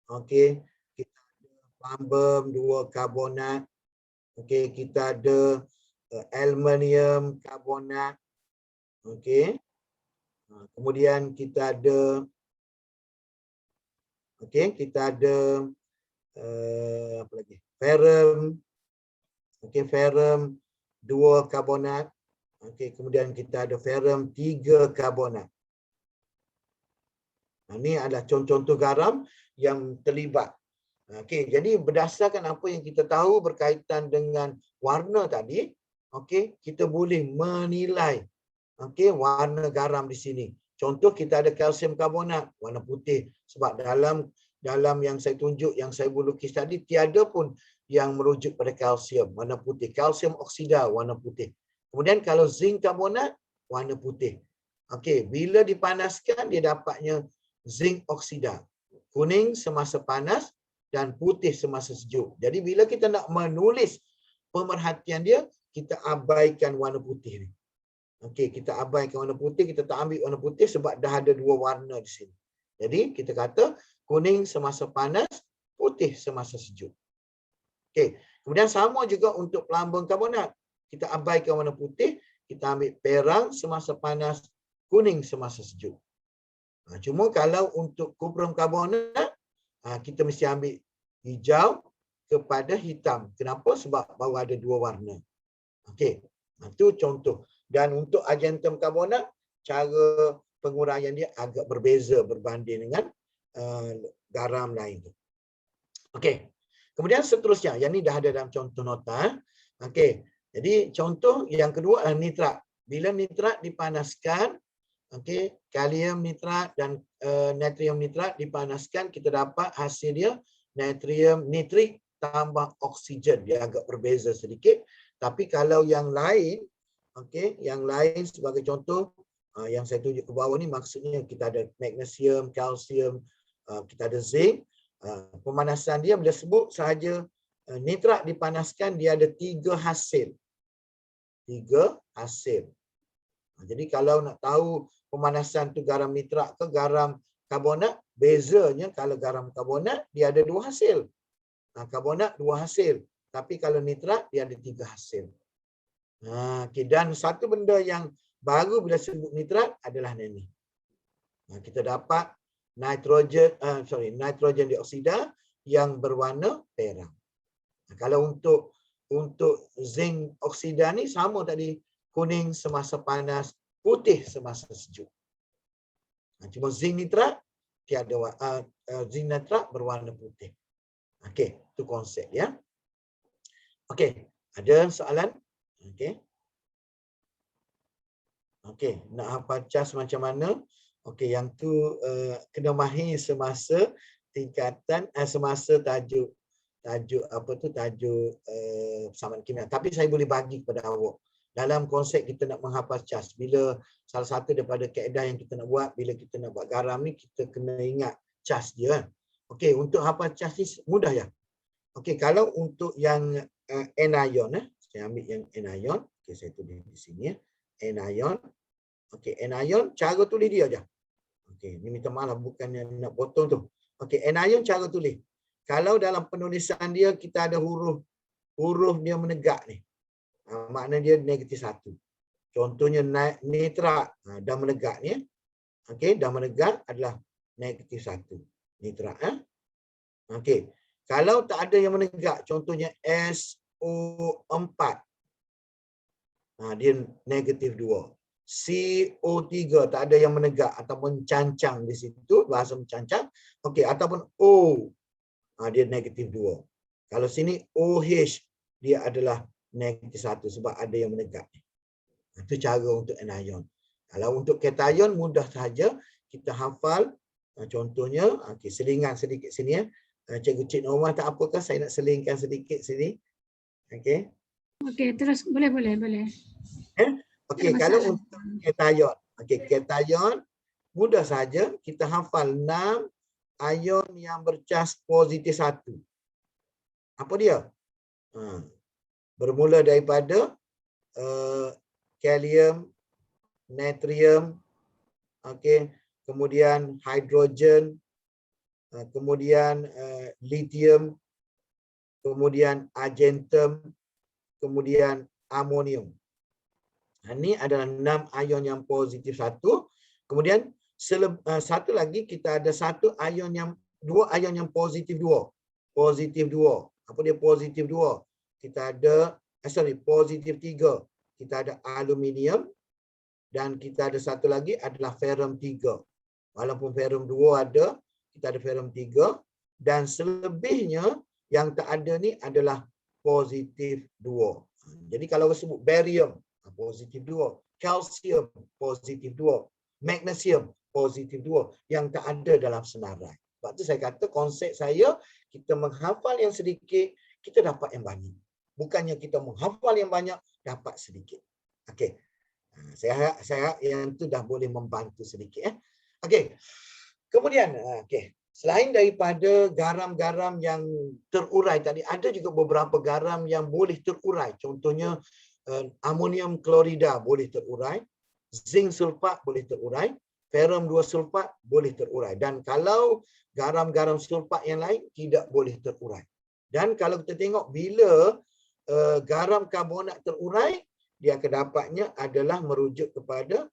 Okey, kita ada plumberm 2 karbonat. Okey, kita ada aluminium karbonat. Okey. Kemudian kita ada apa lagi? Ferrum. Okey, ferrum 2 karbonat. Okey, kemudian kita ada ferrum 3 karbonat. Ini adalah contoh-contoh garam yang terlibat. Okey, jadi berdasarkan apa yang kita tahu berkaitan dengan warna tadi, okey, kita boleh menilai warna garam di sini. Contoh, kita ada kalsium karbonat warna putih, sebab dalam yang saya tunjuk, yang saya lukis tadi, tiada pun yang merujuk pada kalsium warna putih. Kalsium oksida warna putih. Kemudian kalau zinc karbonat warna putih. Okey, bila dipanaskan dia dapatnya zinc oksida, kuning semasa panas dan putih semasa sejuk. Jadi bila kita nak menulis pemerhatian dia, kita abaikan warna putih ni. Okey, kita abaikan warna putih, kita tak ambil warna putih sebab dah ada 2 warna di sini. Jadi kita kata kuning semasa panas, putih semasa sejuk. Okey, kemudian sama juga untuk plumberm karbonat. Kita abaikan warna putih, kita ambil perang semasa panas, kuning semasa sejuk. Cuma kalau untuk kuprum karbonat, kita mesti ambil hijau kepada hitam. Kenapa? Sebab baru ada 2 warna. Okey, itu contoh. Dan untuk argentum karbonat, cara penguraian dia agak berbeza berbanding dengan garam lain. Okey. Kemudian seterusnya, yang ni dah ada dalam contoh nota. Okey. Jadi contoh yang kedua adalah nitrat. Bila nitrat dipanaskan, okey, kalium nitrat dan natrium nitrat dipanaskan, kita dapat hasil dia natrium nitrit tambah oksigen. Dia agak berbeza sedikit. Tapi kalau yang lain, okey, yang lain sebagai contoh yang saya tunjuk ke bawah ni, maksudnya kita ada magnesium, kalsium, kita ada zinc. Pemanasan dia bila sebut sahaja nitrat dipanaskan, dia ada 3 hasil. 3 hasil. Jadi kalau nak tahu pemanasan tu garam nitrat ke garam karbonat, bezanya kalau garam karbonat dia ada 2 hasil. Karbonat 2 hasil. Tapi kalau nitrat dia ada 3 hasil. Okay. Dan satu benda yang baru bila sebut nitrat adalah ini. Kita dapat nitrogen dioksida yang berwarna perang. Kalau untuk zinc oksida ni sama tadi, kuning semasa panas, putih semasa sejuk. Cuma zinc nitrat zinc nitrat berwarna putih. Okey, itu konsep ya. Okey, ada soalan? Okey. Okey, nak hafal cas macam mana? Okey, yang tu kena mahir semasa tingkatan semasa tajuk persamaan kimia. Tapi saya boleh bagi kepada awak. Dalam konsep kita nak menghafal cas, bila salah satu daripada kaedah yang kita nak buat, bila kita nak buat garam ni, kita kena ingat cas dia. Okey, untuk hafal cas ni mudah ya. Okey, kalau untuk yang anion, saya ambil yang anion. Okey, saya tulis di sini ya. Anion. Okey, anion, cara tulis dia aja. Okey, ni minta maaf bukan yang nak potong tu. Okey, anion cara tulis. Kalau dalam penulisan dia kita ada huruf dia menegak ni. Makna dia -1. Contohnya nitrat, dah menegak ni. Okey, dah menegak adalah -1. Nitrat. Okey. Kalau tak ada yang menegak, contohnya SO4. Dia -2. CO3 tak ada yang menegak atau mencancang di situ, bahasa mencancang. Okey, ataupun O. Dia -2. Kalau sini OH, dia adalah -1 sebab ada yang menegak. Itu cara untuk anion. Kalau untuk kation mudah saja kita hafal. Contohnya, okey, selingan sedikit sini ya. Cikgu Cik Norma tak apakah saya nak selingkan sedikit sini. Okey. Okey, terus boleh. Okey, kalau untuk kation. Okey, kation mudah saja kita hafal 6 ion yang bercas positif 1. Apa dia? Bermula daripada kalium, natrium, okey, kemudian hidrogen, kemudian lithium, kemudian argentum, kemudian amonium. Ini adalah 6 ion yang positif 1. Kemudian satu lagi kita ada dua ion yang positif 2. Positif 2. Apa dia positif 2? Kita ada positif 3. Kita ada aluminium dan kita ada satu lagi adalah ferrum 3. Walaupun ferrum 2 ada, kita ada ferrum 3 dan selebihnya yang tak ada ni adalah positif 2. Jadi kalau sebut barium positif 2, kalsium positif 2, magnesium positif 2 yang tak ada dalam senarai. Sebab tu saya kata konsep saya, kita menghafal yang sedikit, kita dapat yang banyak. Bukannya kita menghafal yang banyak, dapat sedikit. Okey. Saya harap yang tu dah boleh membantu sedikit. Okey. Kemudian, okey. Selain daripada garam-garam yang terurai tadi, ada juga beberapa garam yang boleh terurai. Contohnya, amonium klorida boleh terurai, zinc sulfat boleh terurai, ferrum 2 sulfat boleh terurai. Dan kalau garam-garam sulfat yang lain tidak boleh terurai. Dan kalau kita tengok bila garam karbonat terurai, dia akan dapatnya adalah merujuk kepada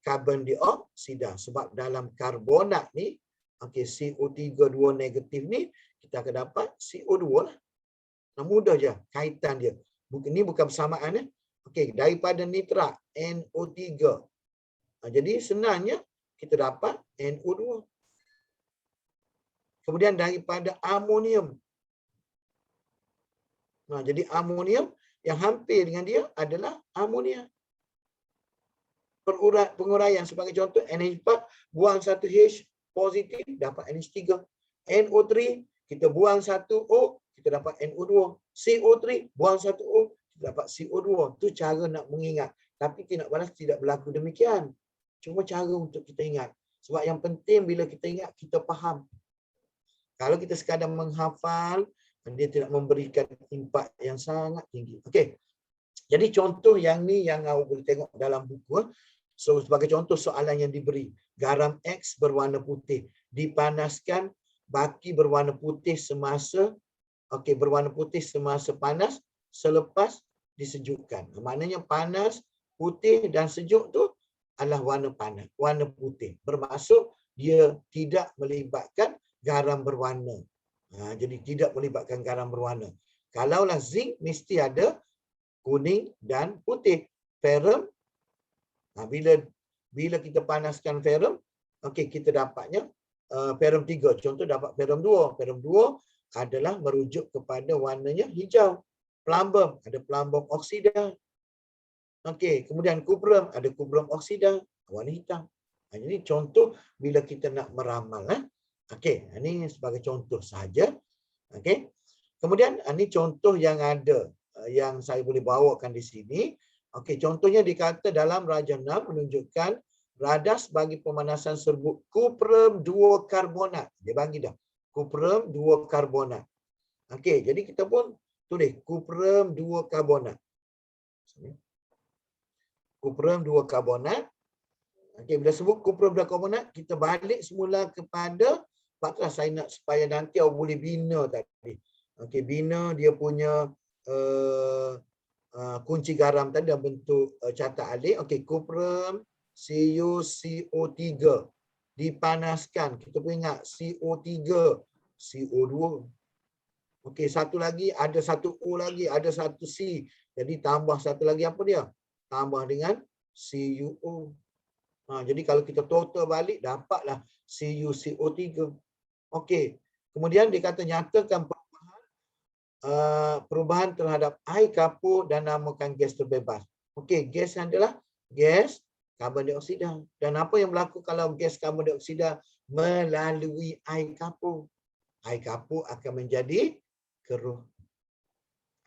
karbon dioksida. Sebab dalam karbonat ni, okey, CO3 2 negatif ni, kita akan dapat CO2 lah. Nah, mudah je kaitan dia. Ini bukan persamaan. Okey, daripada nitrat, NO3. Jadi senangnya kita dapat NO2. Kemudian daripada amonium. Jadi amonium yang hampir dengan dia adalah amonia. Penguraian sebagai contoh, NH4 buang 1 H positif dapat NH3. NO3 kita buang 1 O kita dapat NO2. CO3 buang 1 O kita dapat CO2. Itu cara nak mengingat. Tapi tidak balas tidak berlaku demikian. Cuma cara untuk kita ingat. Sebab yang penting bila kita ingat kita faham. Kalau kita sekadar menghafal, dia tidak memberikan impak yang sangat tinggi. Okey. Jadi contoh yang ni yang awak boleh tengok dalam buku. So sebagai contoh soalan yang diberi. Garam X berwarna putih. Dipanaskan, baki berwarna putih semasa berwarna putih semasa panas, selepas disejukkan. Maknanya panas, putih dan sejuk tu adalah warna panas, warna putih. Bermaksud dia tidak melibatkan garam berwarna. Jadi tidak melibatkan garam berwarna. Kalaulah zinc mesti ada kuning dan putih. Ferrum, bila kita panaskan ferrum, okey, kita dapatnya ferrum 3. Contoh dapat ferrum 2. Ferrum 2 adalah merujuk kepada warnanya hijau. Plumbum ada plumbum oksida. Okey, kemudian kubrum ada kubrum oksida, warna hitam. Jadi contoh bila kita nak meramal. Okey, ini sebagai contoh saja. Okey. Kemudian ini contoh yang ada yang saya boleh bawakan di sini. Okey, contohnya dikata dalam Raja 6 menunjukkan radas bagi pemanasan serbuk kuprum 2 karbonat. Dia bagi dah. Kuprum 2 karbonat. Okey, jadi kita pun tulis kuprum 2 karbonat. Kuprum 2 karbonat. Okey, bila sebut kuprum 2 karbonat, kita balik semula kepada sebablah saya nak supaya nanti awak boleh bina tadi. Okey, bina dia punya kunci garam tadi dalam bentuk catat alik. Okey, kuprum CuCO3 dipanaskan. Kita pun ingat CO3, CO2. Okey, satu lagi, ada satu O lagi, ada satu C. Jadi tambah satu lagi apa dia? Tambah dengan CuO. Jadi kalau kita total balik, dapatlah CuCO3. Okey, kemudian dikata nyatakan perubahan terhadap air kapur dan namakan gas terbebas. Okey, gas adalah gas karbon dioksida. Dan apa yang berlaku kalau gas karbon dioksida melalui air kapur? Air kapur akan menjadi keruh.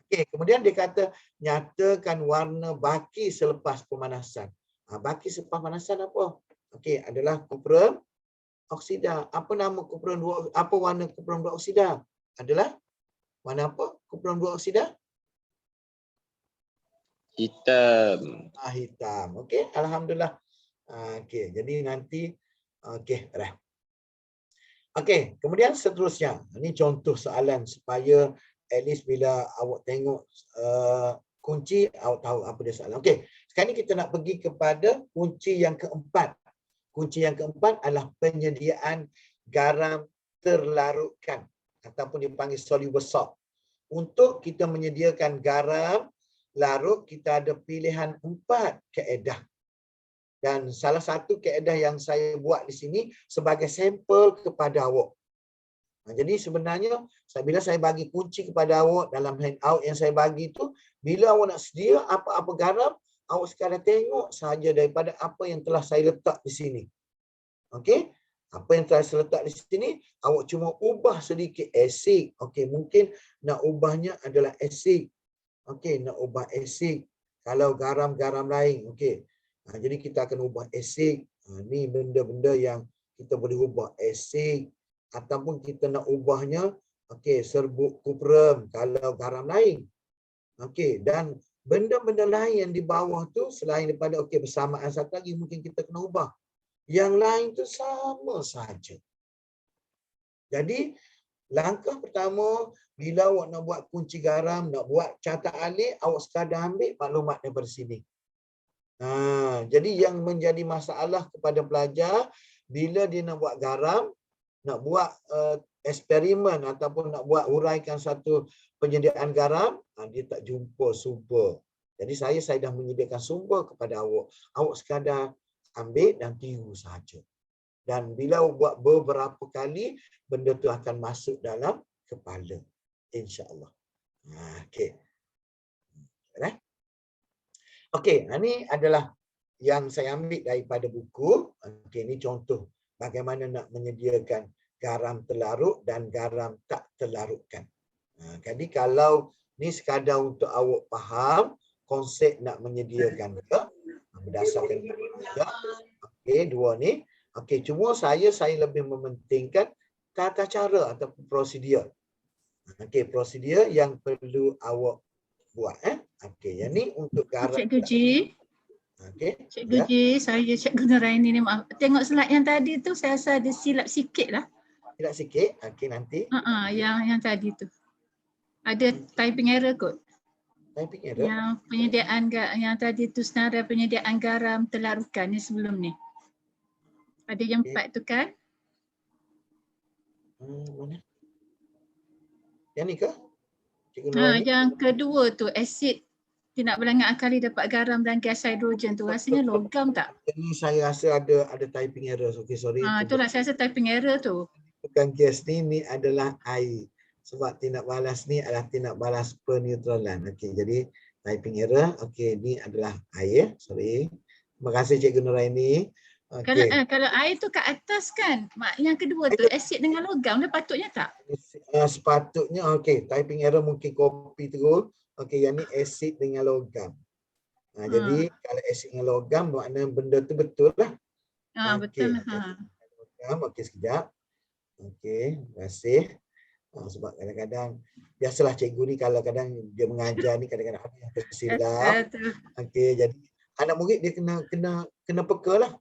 Okey, kemudian dikata nyatakan warna baki selepas pemanasan. Baki selepas pemanasan apa? Okey, adalah kuprum oksida. Apa nama kuprum 2? Apa warna kuprum 2 oksida? Adalah warna apa? Kuprum 2 oksida? Hitam. Hitam. Okey, alhamdulillah. Okey, jadi nanti okey, dah. Okey, kemudian seterusnya. Ini contoh soalan supaya at least bila awak tengok kunci, awak tahu apa dia soalan. Okey, sekarang ni kita nak pergi kepada kunci yang keempat. Kunci yang keempat adalah penyediaan garam terlarutkan ataupun dipanggil soluble salt. Untuk kita menyediakan garam larut, kita ada pilihan 4 kaedah. Dan salah satu kaedah yang saya buat di sini sebagai sampel kepada awak. Jadi sebenarnya bila saya bagi kunci kepada awak dalam handout yang saya bagi tu, bila awak nak sedia apa-apa garam, awak sekadar tengok sahaja daripada apa yang telah saya letak di sini. Okey? Apa yang telah saya letak di sini, awak cuma ubah sedikit asid. Okey, mungkin nak ubahnya adalah asid. Okey, nak ubah asid. Kalau garam-garam lain, okey. Jadi kita akan ubah asid. Ni benda-benda yang kita boleh ubah asid. Ataupun kita nak ubahnya, okey, serbuk kuprum kalau garam lain. Okey, dan benda-benda lain yang di bawah tu selain daripada okey bersamaan satu lagi mungkin kita kena ubah. Yang lain tu sama saja. Jadi langkah pertama bila awak nak buat kunci garam, nak buat catat alik, awak sekadar ambil maklumat daripada sini. Jadi yang menjadi masalah kepada pelajar bila dia nak buat garam, nak buat eksperimen ataupun nak buat uraikan satu penyediaan garam, dia tak jumpa sumber. Jadi saya dah menyediakan sumber kepada awak. Awak sekadar ambil dan tiru sahaja. Dan bila awak buat beberapa kali, benda tu akan masuk dalam kepala. InsyaAllah. Okey. Okey, ini adalah yang saya ambil daripada buku. Okey, ini contoh bagaimana nak menyediakan garam terlarut dan garam tak terlarutkan. Jadi kalau ni sekadar untuk awak faham konsep nak menyediakan dia berdasarkan dia. Okey, dua ni. Okey, cuma saya lebih mementingkan tata cara ataupun prosedur. Okey, prosedur yang perlu awak buat. Okey, yang ni untuk garam. Cikgu Ji. Okey. Cikgu Ji, saya Cikgu Nuraini ni maaf. Tengok slide yang tadi tu saya rasa ada silap sikit lah. Silap sikit. Okey, nanti. Yang tadi tu. Ada typing error kot. Typing error? Yang penyediaan yang tadi tu senarai penyediaan garam terlarutkan ni sebelum ni. Ada yang 4 tu kan? Mana? Yang ni ke? Yang kedua tu asid tindak berlanggan alkali dapat garam dan gas hidrogen tu rasanya logam tak? Ini saya rasa ada typing error. Okey, sorry. Itulah saya rasa typing error tu. Bukan gas ni adalah air. Sebab tindak balas ni adalah tindak balas peneutralan. Okey, jadi typing error. Okey, ni adalah air. Sorry. Terima kasih Cikgu Nuraini. Okey. Kalau air tu kat atas kan, yang kedua tu asid dengan logam dah patutnya tak? Sepatutnya okey, typing error mungkin copy terus. Okey, yang ni asid dengan logam. Jadi kalau asid dengan logam makna benda tu betul lah. Betul. Logam, okey sekejap. Okey, terima kasih. Sebab kadang-kadang biasalah cikgu ni kalau kadang dia mengajar ni kadang-kadang ada yang tersilap. Okey, jadi anak murid dia kena peka lah.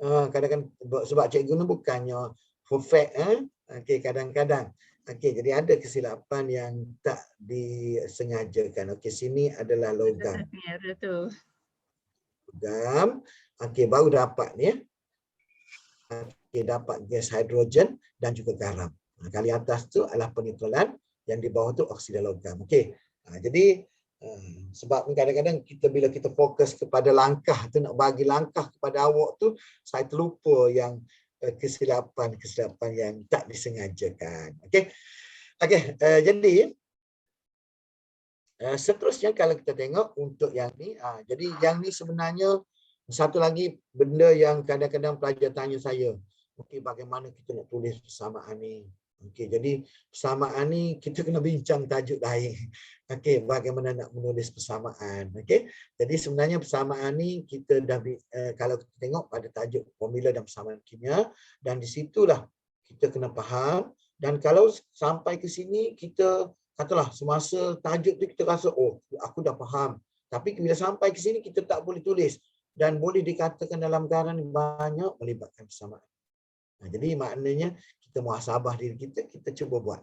Kadang-kadang sebab cikgu ni bukannya perfect. Okey, kadang-kadang. Okey, jadi ada kesilapan yang tak disengajakan. Okey, sini adalah logam. Logam. Okey, baru dapat ni. Okey, dapat gas hidrogen dan juga garam. Kali atas tu adalah penitrolan, yang di bawah tu oksida logam. Okey. Jadi sebab kadang-kadang bila kita fokus kepada langkah tu, nak bagi langkah kepada awak tu, saya terlupa yang kesilapan yang tak disengajakan. Okey. Jadi seterusnya kalau kita tengok untuk yang ni, jadi yang ni sebenarnya satu lagi benda yang kadang-kadang pelajar tanya saya, okey, bagaimana kita nak tulis persamaan ni? Okey, jadi persamaan ni kita kena bincang tajuk lain. Okey, bagaimana nak menulis persamaan. Okey, jadi sebenarnya persamaan ni kita dah kalau kita tengok pada tajuk formula dan persamaan kimia, dan di situlah kita kena faham. Dan kalau sampai ke sini kita katalah semasa tajuk tu kita rasa aku dah faham, tapi bila sampai ke sini kita tak boleh tulis, dan boleh dikatakan dalam garang banyak melibatkan persamaan. Jadi maknanya kita muhasabah diri kita cuba buat.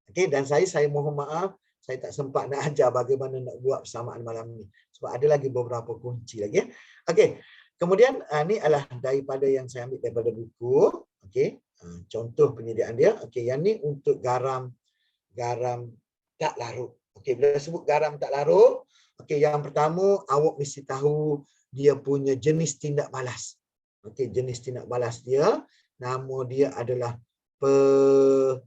Okey, dan saya mohon maaf, saya tak sempat nak ajar bagaimana nak buat persamaan malam ni. Sebab ada lagi beberapa kunci lagi. Okey. Kemudian ni adalah daripada yang saya ambil daripada buku. Okey. Contoh penyediaan dia. Okey, yang ni untuk garam tak larut. Okey, bila sebut garam tak larut, okey, yang pertama awak mesti tahu dia punya jenis tindak balas. Okey, jenis tindak balas dia, nama dia adalah penguraian,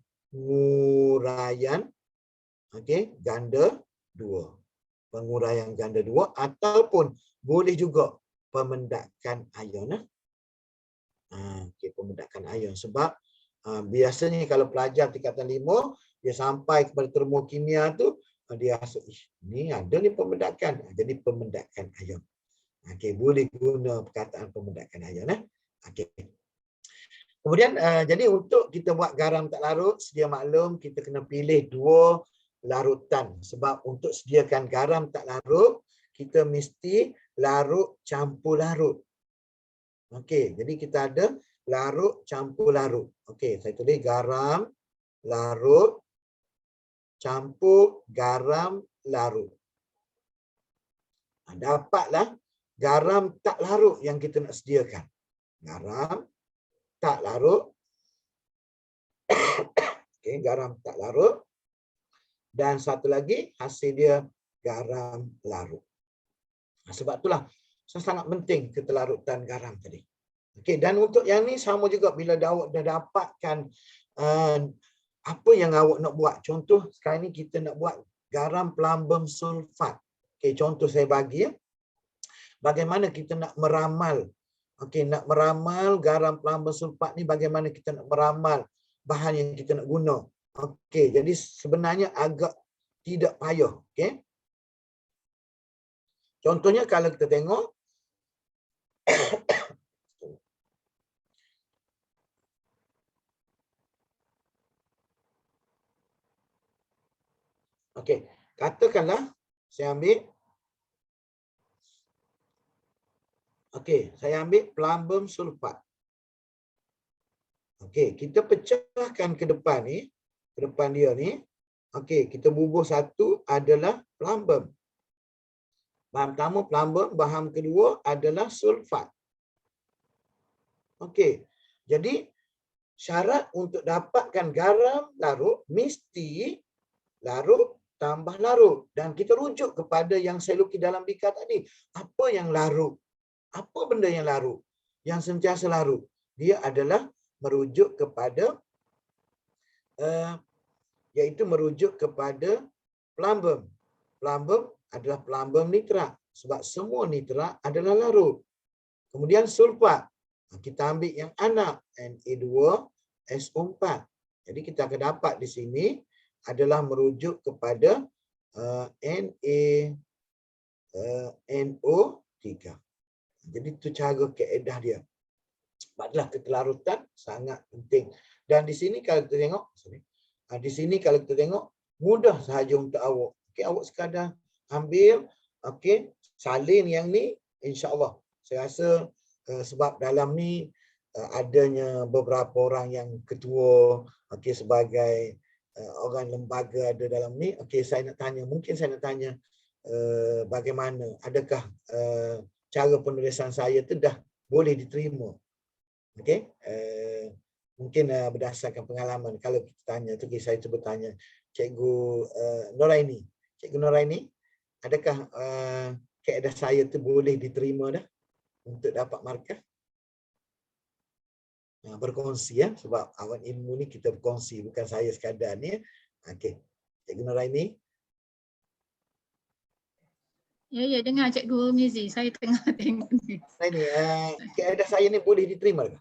okey, ganda 2. Penguraian ganda 2 ataupun boleh juga pemendakan ion. Okey, pemendakan ion. Sebab biasanya kalau pelajar tingkatan 5 dia sampai kepada termokimia tu, dia rasa ni ada ni pemendakan. Jadi pemendakan ion. Okey, boleh guna perkataan pemendakan ion. Okey. Kemudian jadi untuk kita buat garam tak larut, sedia maklum kita kena pilih 2 larutan. Sebab untuk sediakan garam tak larut, kita mesti larut campur larut. Okey, jadi kita ada larut campur larut. Okey, saya tulis garam larut campur garam larut. Dapatlah garam tak larut yang kita nak sediakan. Garam tak larut. Okey, garam tak larut. Dan satu lagi hasil dia garam larut. Sebab itulah sangat penting ketelarutan garam tadi. Okey, dan untuk yang ni sama juga bila awak dah dapatkan apa yang awak nak buat. Contoh sekarang ni kita nak buat garam plumbum sulfat. Okey, contoh saya bagi ya. Bagaimana kita nak meramal. Okey, nak meramal garam plumbum sulfat ni, bagaimana kita nak meramal bahan yang kita nak guna. Okey, jadi sebenarnya agak tidak payah. Okey. Contohnya kalau kita tengok okey, katakanlah saya ambil saya ambil plumbum sulfat. Okey, kita pecahkan ke depan ni, ke depan dia ni. Okey, kita bubuh satu adalah plumbum. Bahan pertama plumbum, bahan kedua adalah sulfat. Okey. Jadi syarat untuk dapatkan garam larut mesti larut tambah larut, dan kita rujuk kepada yang saya lukis dalam bikar tadi. Apa yang larut? Apa benda yang larut? Yang sentiasa larut. Dia adalah merujuk kepada iaitu merujuk kepada plumbum. Plumbum adalah plumbum nitrat sebab semua nitrat adalah larut. Kemudian sulfat. Kita ambil yang anak Na2SO4. Jadi kita akan dapat di sini adalah merujuk kepada NaNO3. Jadi itu cara kaedah dia. Sebablah ketelarutan sangat penting. Dan di sini kalau kita tengok, di sini kalau kita tengok mudah sahaja untuk awak. Okey, awak sekadar ambil, okey, salin yang ni, insya-Allah. Saya rasa sebab dalam ni adanya beberapa orang yang ketua, okey, sebagai orang lembaga ada dalam ni. Okey, saya nak tanya, mungkin saya nak tanya bagaimana, adakah cara penulisan saya tu dah boleh diterima? Okey, mungkin berdasarkan pengalaman, kalau kita tanya tu, saya cuba tanya Cikgu Noraini. Cikgu Noraini, adakah kaedah saya tu boleh diterima dah untuk dapat markah? Berkongsi ya, sebab awan ilmu ni kita berkongsi, bukan saya sekadar ni. Okey, Cikgu Noraini. Ya, dengar Cikgu Mizi. Saya tengah tengok ni. Ini kaedah saya ni boleh diterima ke?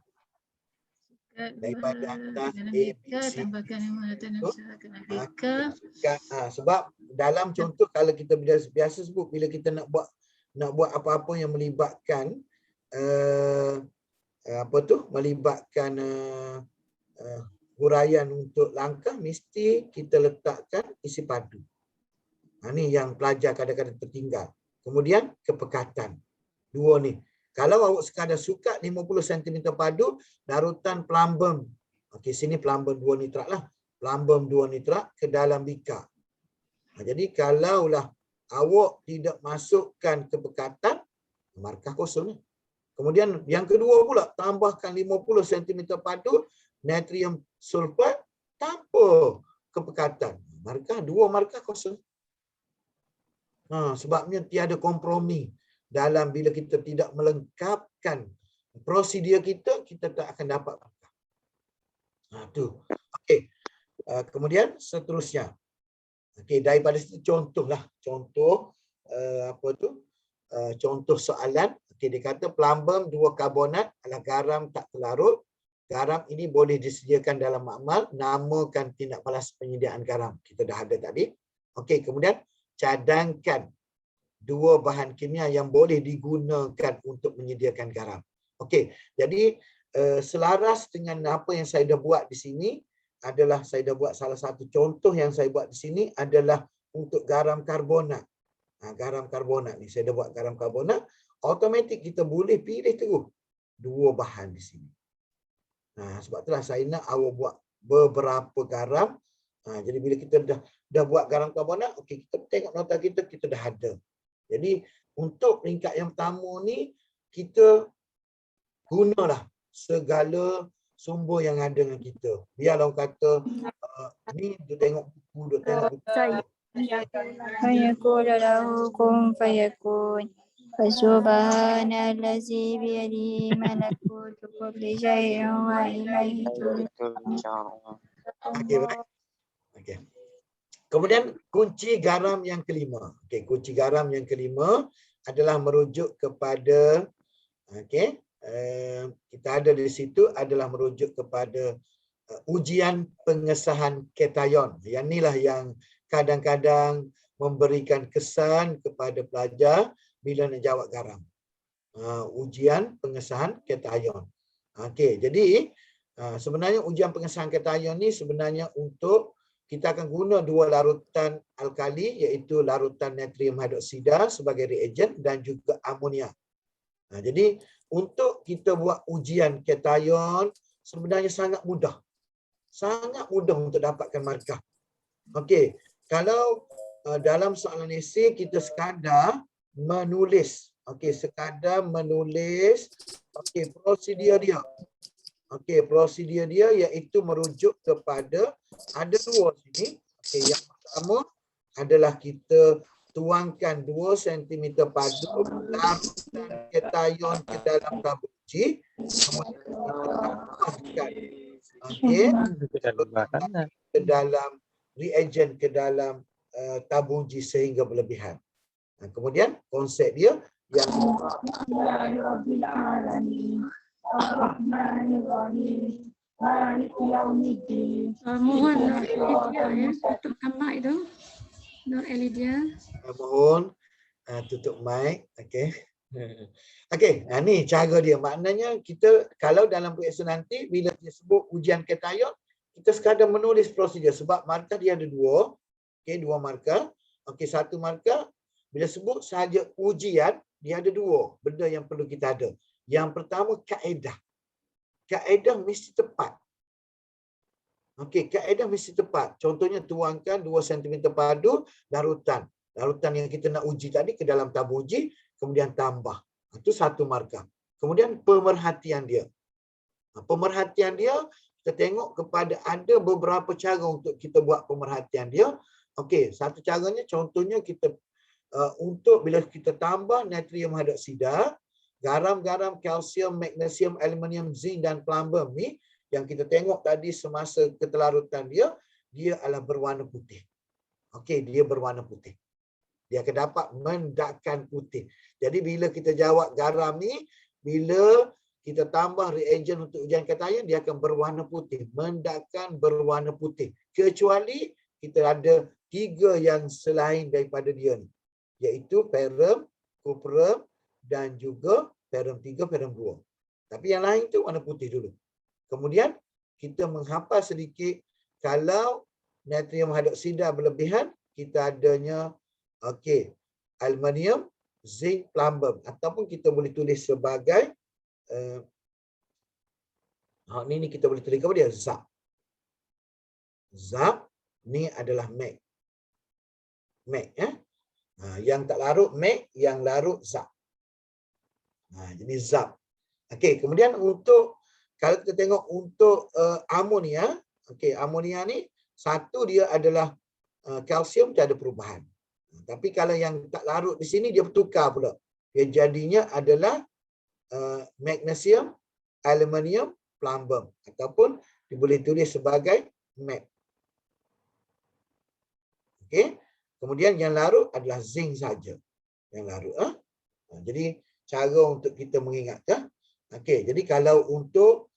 Daripada atas A, B, C. Tambahkan nama data nafsa sebab dalam contoh kalau kita biasa sebut, bila kita nak buat apa-apa yang melibatkan melibatkan huraian untuk langkah, mesti kita letakkan isi padu. Ni yang pelajar kadang-kadang tertinggal. Kemudian kepekatan. Dua ni. Kalau awak sekadar sukat 50 cm padu, larutan plumbum. Okey, sini plumbum 2 nitrat lah. Plumbum 2 nitrat ke dalam bikar. Jadi kalaulah awak tidak masukkan kepekatan, markah kosong. Kemudian yang kedua pula, tambahkan 50 cm padu natrium sulfat tanpa kepekatan. Markah 2 markah kosong. Sebabnya tiada kompromi. Dalam bila kita tidak melengkapkan prosedur kita, kita tak akan dapat markah. Tu. Okey. Kemudian seterusnya. Okey, daripada situ contohlah. Contoh contoh soalan. Okey, dia kata plumbum 2 karbonat adalah garam tak terlarut. Garam ini boleh disediakan dalam makmal. Namakan tindak balas penyediaan garam. Kita dah ada tadi. Okey, kemudian cadangkan 2 bahan kimia yang boleh digunakan untuk menyediakan garam. Okey, jadi selaras dengan apa yang saya dah buat di sini adalah saya dah buat salah satu contoh yang saya buat di sini adalah untuk garam karbonat. Garam karbonat ni saya dah buat garam karbonat, automatik kita boleh pilih terus 2 bahan di sini. Sebab itulah saya nak awak buat beberapa garam. Jadi bila kita dah buat garam karbonat, okey, kita tengok nota kita dah ada. Jadi untuk peringkat yang pertama ni kita gunalah segala sumber yang ada dengan kita. Biarlah orang kata ni dia tengok buku, dia tengok buku. Fayakun lahu kun fayakun. Fasubhanallazi biyadihi malakutu kulli syai'in wa ilaihi turja'un. Okey, baik. Okey. Kemudian kunci garam yang kelima. Okey, kunci garam yang kelima adalah merujuk kepada kita ada di situ adalah merujuk kepada ujian pengesahan ketayon. Yang inilah yang kadang-kadang memberikan kesan kepada pelajar bila nak jawab garam. Ujian pengesahan ketayon. Okey, jadi sebenarnya ujian pengesahan ketayon ni sebenarnya untuk kita akan guna 2 larutan alkali, iaitu larutan natrium hidroksida sebagai reagen dan juga amonia. Jadi untuk kita buat ujian ketayon sebenarnya sangat mudah. Sangat mudah untuk dapatkan markah. Okey, kalau dalam soalan esei kita sekadar menulis. Okey, sekadar menulis prosedur dia. Okey, prosedur dia iaitu merujuk kepada ada 2 sini. Okey, yang pertama adalah kita tuangkan 2 cm padu larutan ketayon ke dalam tabung uji. Kemudian kita tambahkan ke dalam reagen ke dalam tabung uji sehingga berlebihan. Kemudian konsep dia yang Mohon Nur Elidia ya, tutupkan mic itu. Nur Elidia. Mohon tutup mic. Okey. Okey, ni cara dia. Maknanya kita kalau dalam PSO nanti bila dia sebut ujian ketayun, kita sekadar menulis prosedur sebab markah dia ada dua. Okey, dua markah. Okey, satu markah bila sebut sahaja ujian, dia ada dua benda yang perlu kita ada. Yang pertama kaedah. Kaedah mesti tepat. Okey, kaedah mesti tepat. Contohnya tuangkan 2 cm padu larutan. Larutan yang kita nak uji tadi ke dalam tabung uji, kemudian tambah. Itu satu markah. Kemudian pemerhatian dia. Pemerhatian dia, kita tengok kepada ada beberapa cara untuk kita buat pemerhatian dia. Okey, satu caranya contohnya kita untuk bila kita tambah natrium hidroksida, garam-garam, kalsium, magnesium, aluminium, zinc dan plumbum ni yang kita tengok tadi semasa ketelarutan dia, dia adalah berwarna putih. Okey, dia berwarna putih. Dia akan dapat mendakan putih. Jadi bila kita jawab garam ni, bila kita tambah reagen untuk ujian ketayun, dia akan berwarna putih. Mendakan berwarna putih. Kecuali kita ada 3 yang selain daripada dia ni. Iaitu perum, cuprum dan juga perum 3, perum 2. Tapi yang lain tu warna putih dulu. Kemudian kita menghafal sedikit kalau natrium hidroksida berlebihan, kita adanya aluminium, zinc, plumbum ataupun kita boleh tulis sebagai ni kita boleh tulis apa dia? Zap. Zap ni adalah mag. Mag yang tak larut mag, yang larut zap. Jadi zap. Okey, kemudian untuk kalau kita tengok untuk amonia, amonia ni satu dia adalah kalsium tak ada perubahan. Tapi kalau yang tak larut di sini dia bertukar pula. Dia jadinya adalah magnesium, aluminium, plumbum ataupun dia boleh tulis sebagai mag. Okey. Kemudian yang larut adalah zinc saja. Yang larut jadi cara untuk kita mengingat Okey, jadi kalau untuk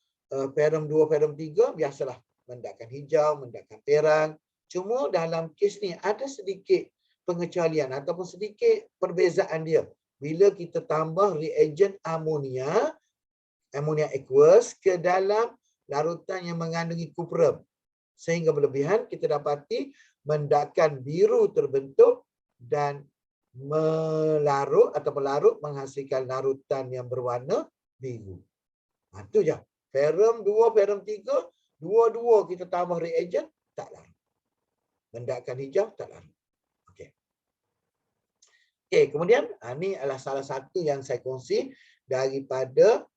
perum 2, perum 3 biasalah mendakan hijau, mendakan perang. Cuma dalam kes ni ada sedikit pengecualian ataupun sedikit perbezaan dia. Bila kita tambah reagen amonia aqueous ke dalam larutan yang mengandungi cuprum sehingga berlebihan, kita dapati mendakan biru terbentuk dan melarut atau melarut menghasilkan larutan yang berwarna biru. Itu je. Perum 2, perum 3, dua-dua kita tambah reagen tak larut. Mendakan hijau tak larut. Okey. Okey, kemudian ni adalah salah satu yang saya kongsi daripada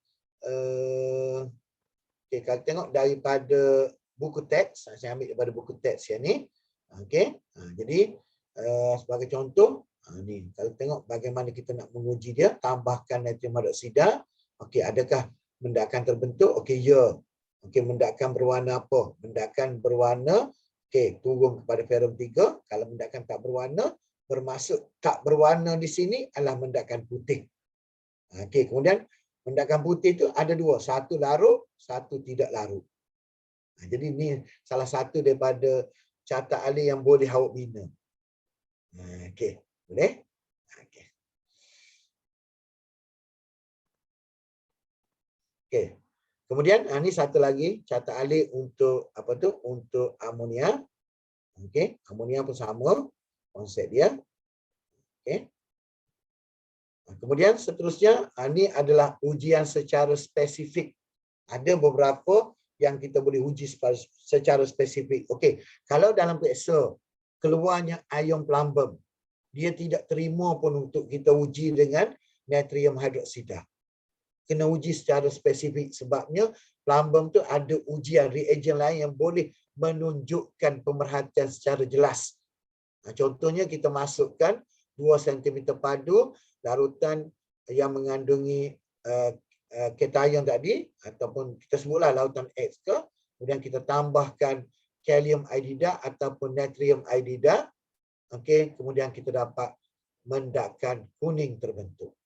kalau tengok daripada buku teks, saya ambil daripada buku teks yang ni. Okey. Jadi sebagai contoh ni kalau tengok bagaimana kita nak menguji dia, tambahkan natrium hidroksida. Okey, adakah mendakan terbentuk? Okey, ya. Okey, mendakan berwarna apa? Mendakan berwarna, okey, turun kepada perum 3. Kalau mendakan tak berwarna, bermaksud tak berwarna di sini adalah mendakan putih. Okey, kemudian mendakan putih itu ada dua. Satu larut, satu tidak larut. Jadi ni salah satu daripada carta ahli yang boleh awak bina. Okey, boleh? Okey. Okey. Kemudian ni satu lagi carta ahli untuk apa tu? Untuk amonia. Okey, amonia pun sama konsep dia. Okey. Kemudian seterusnya ni adalah ujian secara spesifik. Ada beberapa yang kita boleh uji secara spesifik. Okey, kalau dalam PSA keluarnya ion plumbum, dia tidak terima pun untuk kita uji dengan natrium hidroksida. Kena uji secara spesifik sebabnya plumbum tu ada ujian reagen lain yang boleh menunjukkan pemerhatian secara jelas. Contohnya kita masukkan 2 cm padu larutan yang mengandungi ketayun tadi ataupun kita sebutlah larutan X ke, kemudian kita tambahkan kalium iodida ataupun natrium iodida. Okey, kemudian kita dapat mendakan kuning terbentuk.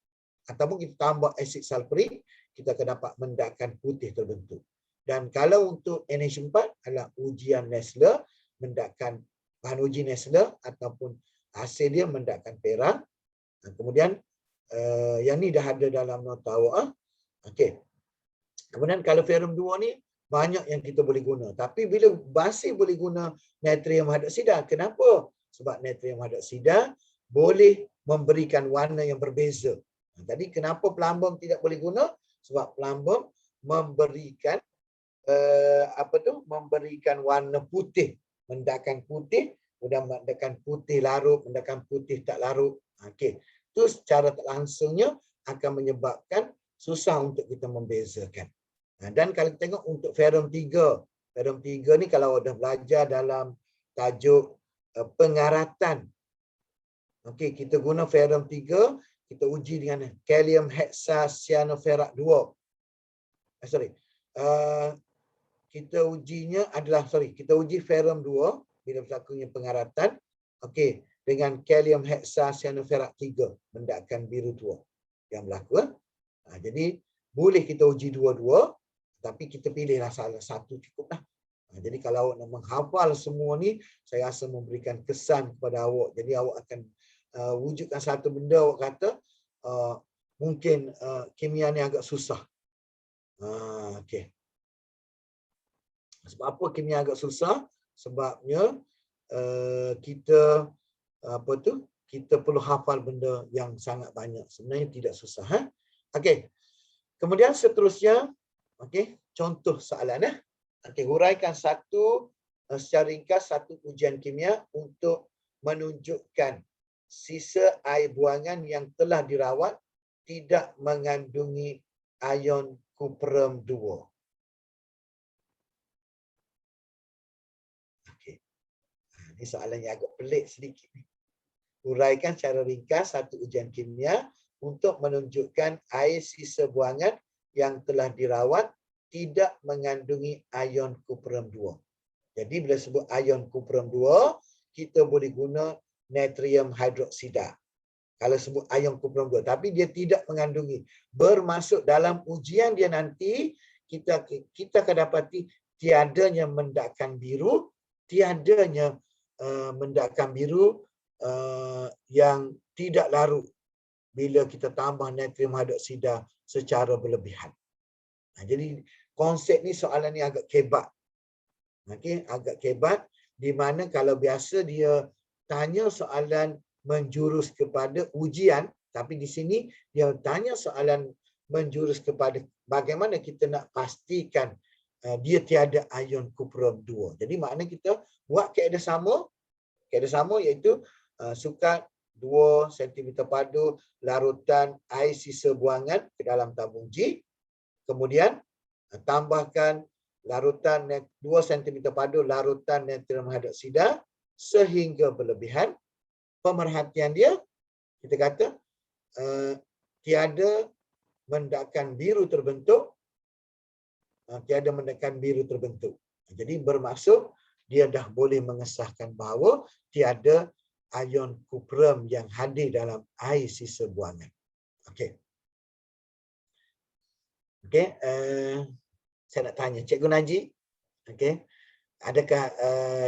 Ataupun kita tambah asid sulfurik kita akan dapat mendakan putih terbentuk. Dan kalau untuk NH4 adalah ujian Nessler, mendakan bahan uji Nessler ataupun hasil dia mendakan perak. Kemudian yang ni dah ada dalam nota awak. Okey. Kemudian kalau ferrum 2 ni banyak yang kita boleh guna. Tapi bila masih boleh guna natrium hidroksida, kenapa? Sebab natrium hidroksida boleh memberikan warna yang berbeza. Tadi kenapa plumbum tidak boleh guna? Sebab plumbum memberikan memberikan warna putih, mendakan putih, kemudian mendakan putih larut, mendakan putih tak larut. Okey. Itu secara tak langsungnya akan menyebabkan susah untuk kita membezakan. Dan kalau kita tengok untuk ferrum 3 ni kalau dah belajar dalam tajuk pengaratan. Okey, kita guna ferrum 3, kita uji dengan kalium hexacyanoferac 2. Kita ujinya adalah kita uji ferrum 2 bila berlakunya pengaratan. Okey, dengan kalium hexacyanoferac 3 mendakan biru tua yang berlaku. Jadi boleh kita uji dua-dua, tapi kita pilihlah salah satu cukuplah. Jadi kalau awak nak menghafal semua ni, saya rasa memberikan kesan kepada awak. Jadi awak akan wujudkan satu benda, awak kata mungkin kimia ni agak susah. Okey. Sebab apa kimia agak susah? Sebabnya kita kita perlu hafal benda yang sangat banyak. Sebenarnya tidak susah. Okey. Kemudian seterusnya, okey, contoh soalan. Okey, huraikan secara ringkas satu ujian kimia untuk menunjukkan sisa air buangan yang telah dirawat tidak mengandungi ion kuprum 2. Okey. Ini soalan yang agak pelik sedikit. Huraikan secara ringkas satu ujian kimia untuk menunjukkan air sisa buangan yang telah dirawat tidak mengandungi ion kuprum 2. Jadi bila sebut ion kuprum 2, kita boleh guna natrium hidroksida. Kalau sebut ion kuprum 2, tapi dia tidak mengandungi. Bermaksud dalam ujian dia nanti, kita akan dapati tiadanya mendakan biru, tiadanya mendakan biru yang tidak larut bila kita tambah natrium hidroksida secara berlebihan. Jadi konsep ni, soalan ni agak kebat. Okey, agak kebat di mana kalau biasa dia tanya soalan menjurus kepada ujian, tapi di sini dia tanya soalan menjurus kepada bagaimana kita nak pastikan dia tiada ion kuprum 2. Jadi maknanya kita buat kaedah sama iaitu sukat 2 cm padu larutan air sisa buangan ke dalam tabung G. Kemudian tambahkan larutan 2 cm padu larutan natrium hidroksida sehingga berlebihan. Pemerhatian dia, kita kata tiada mendakan biru terbentuk. Tiada mendakan biru terbentuk. Jadi bermaksud dia dah boleh mengesahkan bahawa tiada ion kuprum yang hadir dalam air sisa buangan. Okey. Okey, saya nak tanya Cikgu Najib, okey, adakah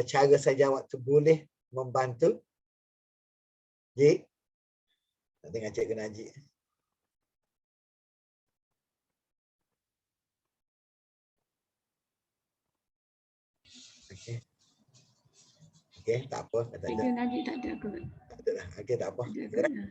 cara saya jawab tu boleh membantu? Cik, nak tengok Cikgu Najib. Okey. Okey, tak apa. Cikgu Najib tak ada kot. Okey, tak apa. Tak ada.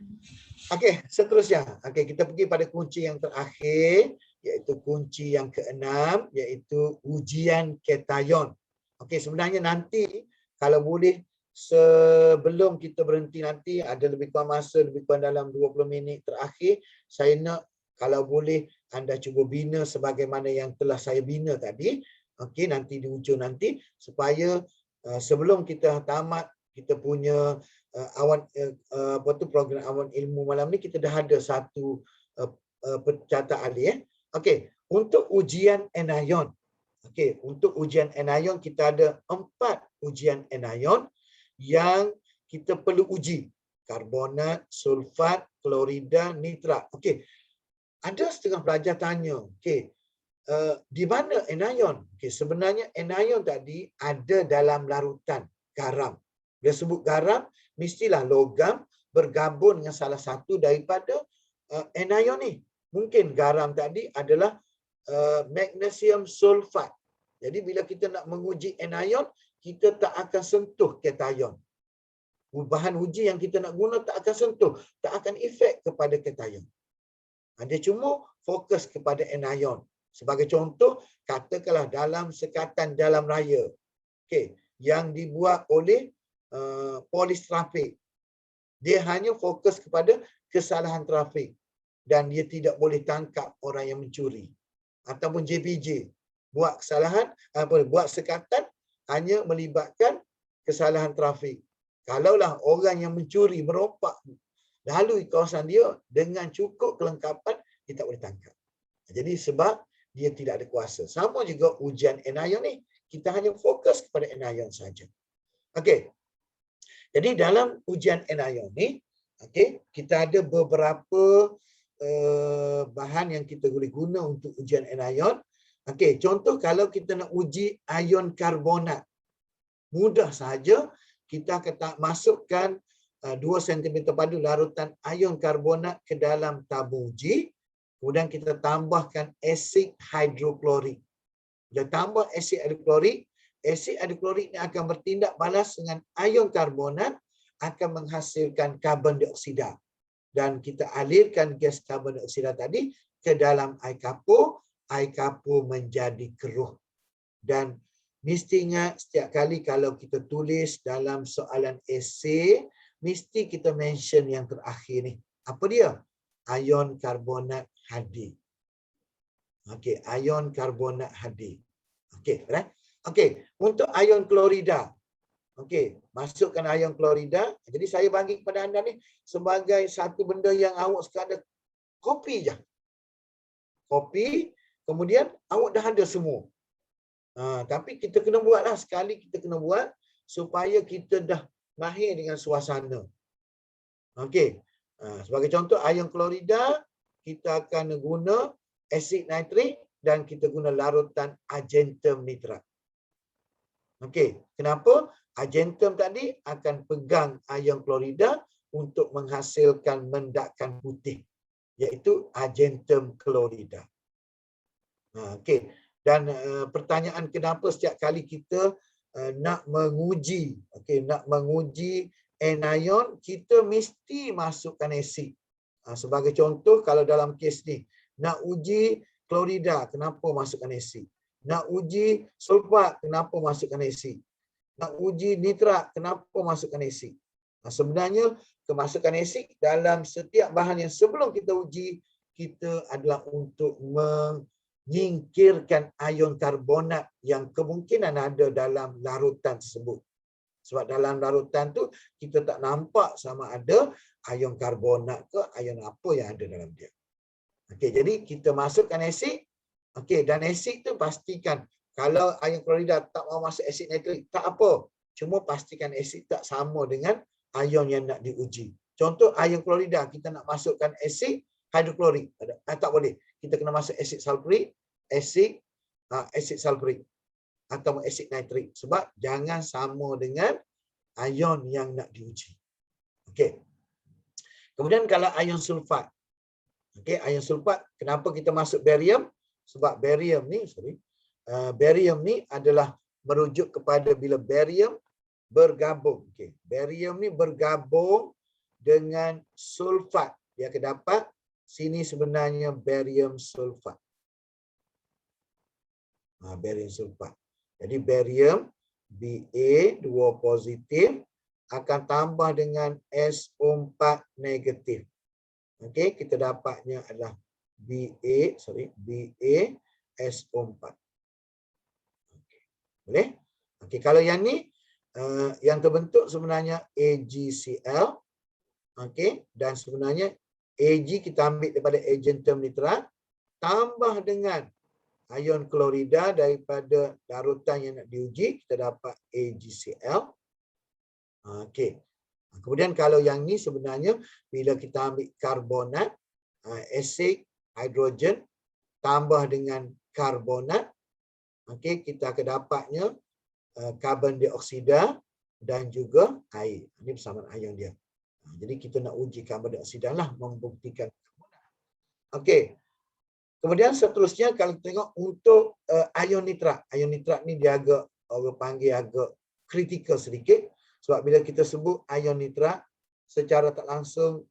Okey, seterusnya. Okey, kita pergi pada kunci yang terakhir, iaitu kunci yang keenam, iaitu ujian kation. Okey, sebenarnya nanti kalau boleh sebelum kita berhenti nanti, ada lebih kurang masa, lebih kurang dalam 20 minit terakhir, saya nak kalau boleh anda cuba bina sebagaimana yang telah saya bina tadi. Okey, nanti di ujung nanti, supaya sebelum kita tamat kita punya program awan ilmu malam ni, kita dah ada satu pencatat alih. Okey, untuk ujian anion. Okey, untuk ujian anion kita ada 4 ujian anion yang kita perlu uji. Karbonat, sulfat, klorida, nitrat. Okey. ada setengah pelajar tanya, okey, di mana anion? Okey, sebenarnya anion tadi ada dalam larutan garam. Dia sebut garam, mestilah logam bergabung dengan salah satu daripada anion ni. Mungkin garam tadi adalah magnesium sulfat. Jadi bila kita nak menguji anion, kita tak akan sentuh kation. Bahan uji yang kita nak guna tak akan sentuh, tak akan efek kepada kation. Dia cuma fokus kepada anion. Sebagai contoh, katakanlah dalam sekatan jalan raya, okey, yang dibuat oleh polis trafik. Dia hanya fokus kepada kesalahan trafik dan dia tidak boleh tangkap orang yang mencuri. Ataupun JPJ buat kesalahan, buat sekatan hanya melibatkan kesalahan trafik. Kalaulah orang yang mencuri merompak lalui kawasan dia dengan cukup kelengkapan, dia tak boleh tangkap. Jadi sebab dia tidak ada kuasa. Sama juga ujian anion ni, kita hanya fokus kepada anion saja. Okey. Jadi dalam ujian anion ni, okey, kita ada beberapa bahan yang kita boleh guna untuk ujian anion. Okey, contoh kalau kita nak uji ion karbonat, mudah saja kita akan masukkan 2 cm padu larutan ion karbonat ke dalam tabung uji. Kemudian kita tambahkan asid hidroklorik. Bila tambah asid hidroklorik ni akan bertindak balas dengan ion karbonat, akan menghasilkan karbon dioksida. Dan kita alirkan gas karbon dioksida tadi ke dalam air kapur menjadi keruh. Dan mesti ingat setiap kali kalau kita tulis dalam soalan esei, mesti kita mention yang terakhir ni. Apa dia? Ion karbonat HD. Okey, ion karbonat HD. Okey, right? Okey, untuk ion klorida. Okey, masukkan ion klorida. Jadi saya bagi kepada anda ni sebagai satu benda yang awak sekadar copy je. Copy, kemudian awak dah ada semua. Tapi kita kena buatlah sekali, kita kena buat supaya kita dah mahir dengan suasana. Okey. Sebagai contoh ion klorida, kita akan guna asid nitrik dan kita guna larutan argentum nitrat. Okey, kenapa? Argentum tadi akan pegang ion klorida untuk menghasilkan mendakan putih, iaitu argentum klorida. Okey, dan pertanyaan kenapa setiap kali kita nak menguji, nak menguji anion, kita mesti masukkan asid. Sebagai contoh, kalau dalam kes ni, nak uji klorida, kenapa masukkan asid? Nak uji sulfat, kenapa masukkan asid? Nak uji nitrat, kenapa masukkan asid? Sebenarnya, kemasukan asid dalam setiap bahan yang sebelum kita uji, kita adalah untuk menyingkirkan ion karbonat yang kemungkinan ada dalam larutan tersebut. Sebab dalam larutan tu kita tak nampak sama ada ion karbonat ke ion apa yang ada dalam dia. Okey, jadi kita masukkan asid. Okey, dan asid tu pastikan kalau ion klorida tak mau masuk asid nitrik, tak apa. Cuma pastikan asid tak sama dengan ion yang nak diuji. Contoh ion klorida, kita nak masukkan asid hidroklorik. Tak boleh. Kita kena masuk asid sulfurik, asid sulfurik atau asid nitrik, sebab jangan sama dengan ion yang nak diuji. Okey. Kemudian kalau ion sulfat. Okey, ion sulfat, kenapa kita masuk barium? Sebab barium ni, barium ni adalah merujuk kepada bila barium bergabung. Okey, barium ni bergabung dengan sulfat. Dia akan dapat sini sebenarnya barium sulfat. Barium sulfat. Jadi barium Ba 2 positif akan tambah dengan SO4 negatif. Okey, kita dapatnya adalah Ba SO4. Okey. Boleh? Okey, kalau yang ni yang terbentuk sebenarnya AgCl. Okey, dan sebenarnya Ag kita ambil daripada argentum nitrat tambah dengan ion klorida daripada larutan yang nak diuji, kita dapat AgCl. Okey. Kemudian kalau yang ni sebenarnya bila kita ambil karbonat, asid hidrogen tambah dengan karbonat, okey, kita akan dapatnya karbon dioksida dan juga air. Ini persamaan ion dia. Jadi kita nak uji karbon dioksida lah, membuktikan. Okey. Kemudian seterusnya kalau tengok untuk ion nitrat. Ion nitrat ni dia agak, orang panggil agak kritikal sedikit. Sebab bila kita sebut ion nitrat, secara tak langsung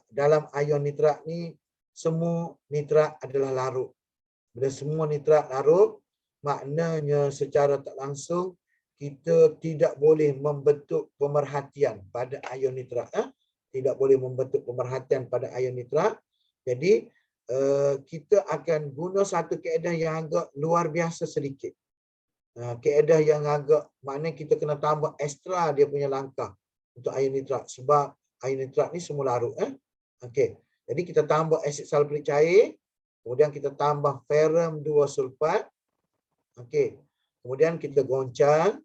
dalam ion nitrat ni, semua nitrat adalah larut. Bila semua nitrat larut, maknanya secara tak langsung kita tidak boleh membentuk pemerhatian pada ion nitrat. Tidak boleh membentuk pemerhatian pada ion nitrat. Jadi kita akan guna satu kaedah yang agak luar biasa sedikit. Kaedah yang agak, maknanya kita kena tambah ekstra dia punya langkah untuk ion nitrat. Sebab ion nitrat ni semua larut. Okey. Jadi kita tambah asid sulfurik cair, kemudian kita tambah ferrum 2 sulfat. Okey. Kemudian kita goncang,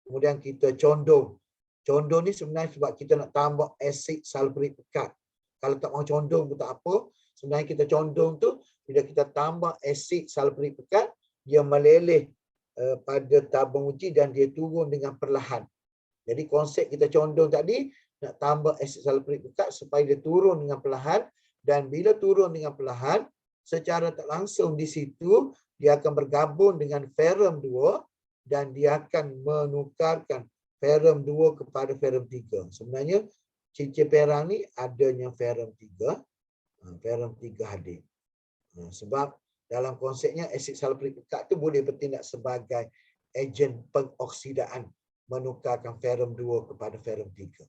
kemudian kita condong. Condong ni sebenarnya sebab kita nak tambah asid sulfurik pekat. Kalau tak mau condong pun tak apa. Sebenarnya kita condong tu, bila kita tambah asid sulfurik pekat, dia meleleh pada tabung uji dan dia turun dengan perlahan. Jadi konsep kita condong tadi, nak tambah asid sulfurik pekat supaya dia turun dengan perlahan. Dan bila turun dengan perlahan, secara tak langsung di situ, dia akan bergabung dengan ferrum 2 dan dia akan menukarkan ferrum 2 kepada ferrum 3. Sebenarnya cincin perang ni adanya ferrum 3. Ferrum 3 hadir. Sebab dalam konsepnya asid sulfurik pekat tu boleh bertindak sebagai ejen pengoksidaan, menukarkan ferrum 2 kepada ferrum 3.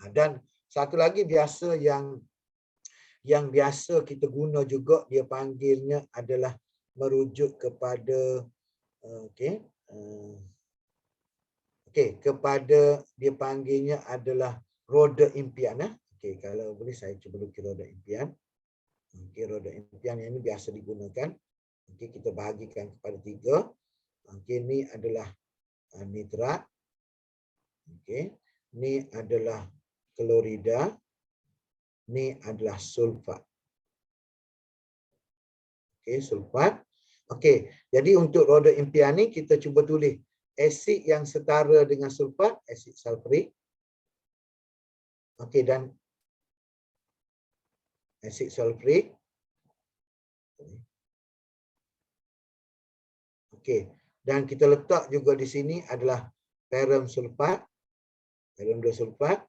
Dan satu lagi biasa yang biasa kita guna juga, dia panggilnya adalah merujuk kepada kepada dia panggilnya adalah roda impian. Okey, kalau boleh saya cuba lukis roda impian. Okey, roda impian yang ini biasa digunakan. Okey, kita bahagikan kepada 3. Okey, ini adalah nitrat. Okey, ini adalah klorida. Ini adalah sulfat. Okey, sulfat. Okey, jadi untuk roda impian ni kita cuba tulis asid yang setara dengan sulfat, asid sulfurik. Okey, dan asid sulfurik. Okey, dan kita letak juga di sini adalah ferrum sulfat, ferrum 2 sulfat.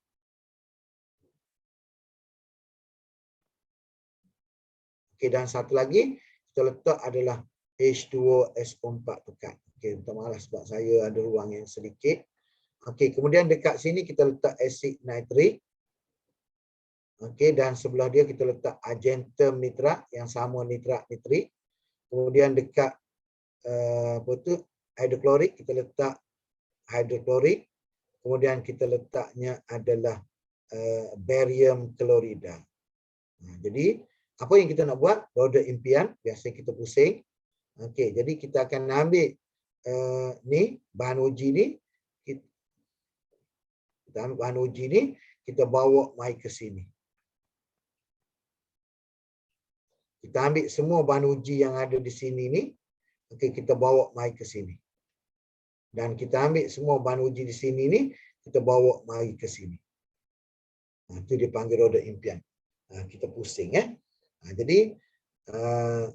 Okey, dan satu lagi kita letak adalah H2SO4 pekat. Okey, minta maaf sebab saya ada ruang yang sedikit. Okey, kemudian dekat sini kita letak asid nitrik. Okey, dan sebelah dia kita letak argentum nitrat yang sama nitrat nitrik. Kemudian dekat hidroklorik kita letak hidroklorik. Kemudian kita letaknya adalah barium klorida. Jadi apa yang kita nak buat? Roda impian, biasa kita pusing. Okey, jadi kita akan ambil ni bahan uji ni, kita ambil bahan uji ni, kita bawa mai ke sini. Kita ambil semua bahan uji yang ada di sini ni, okey, kita bawa mai ke sini. Dan kita ambil semua bahan uji di sini ni, kita bawa mai ke sini. Itu dipanggil roda impian. Kita pusing jadi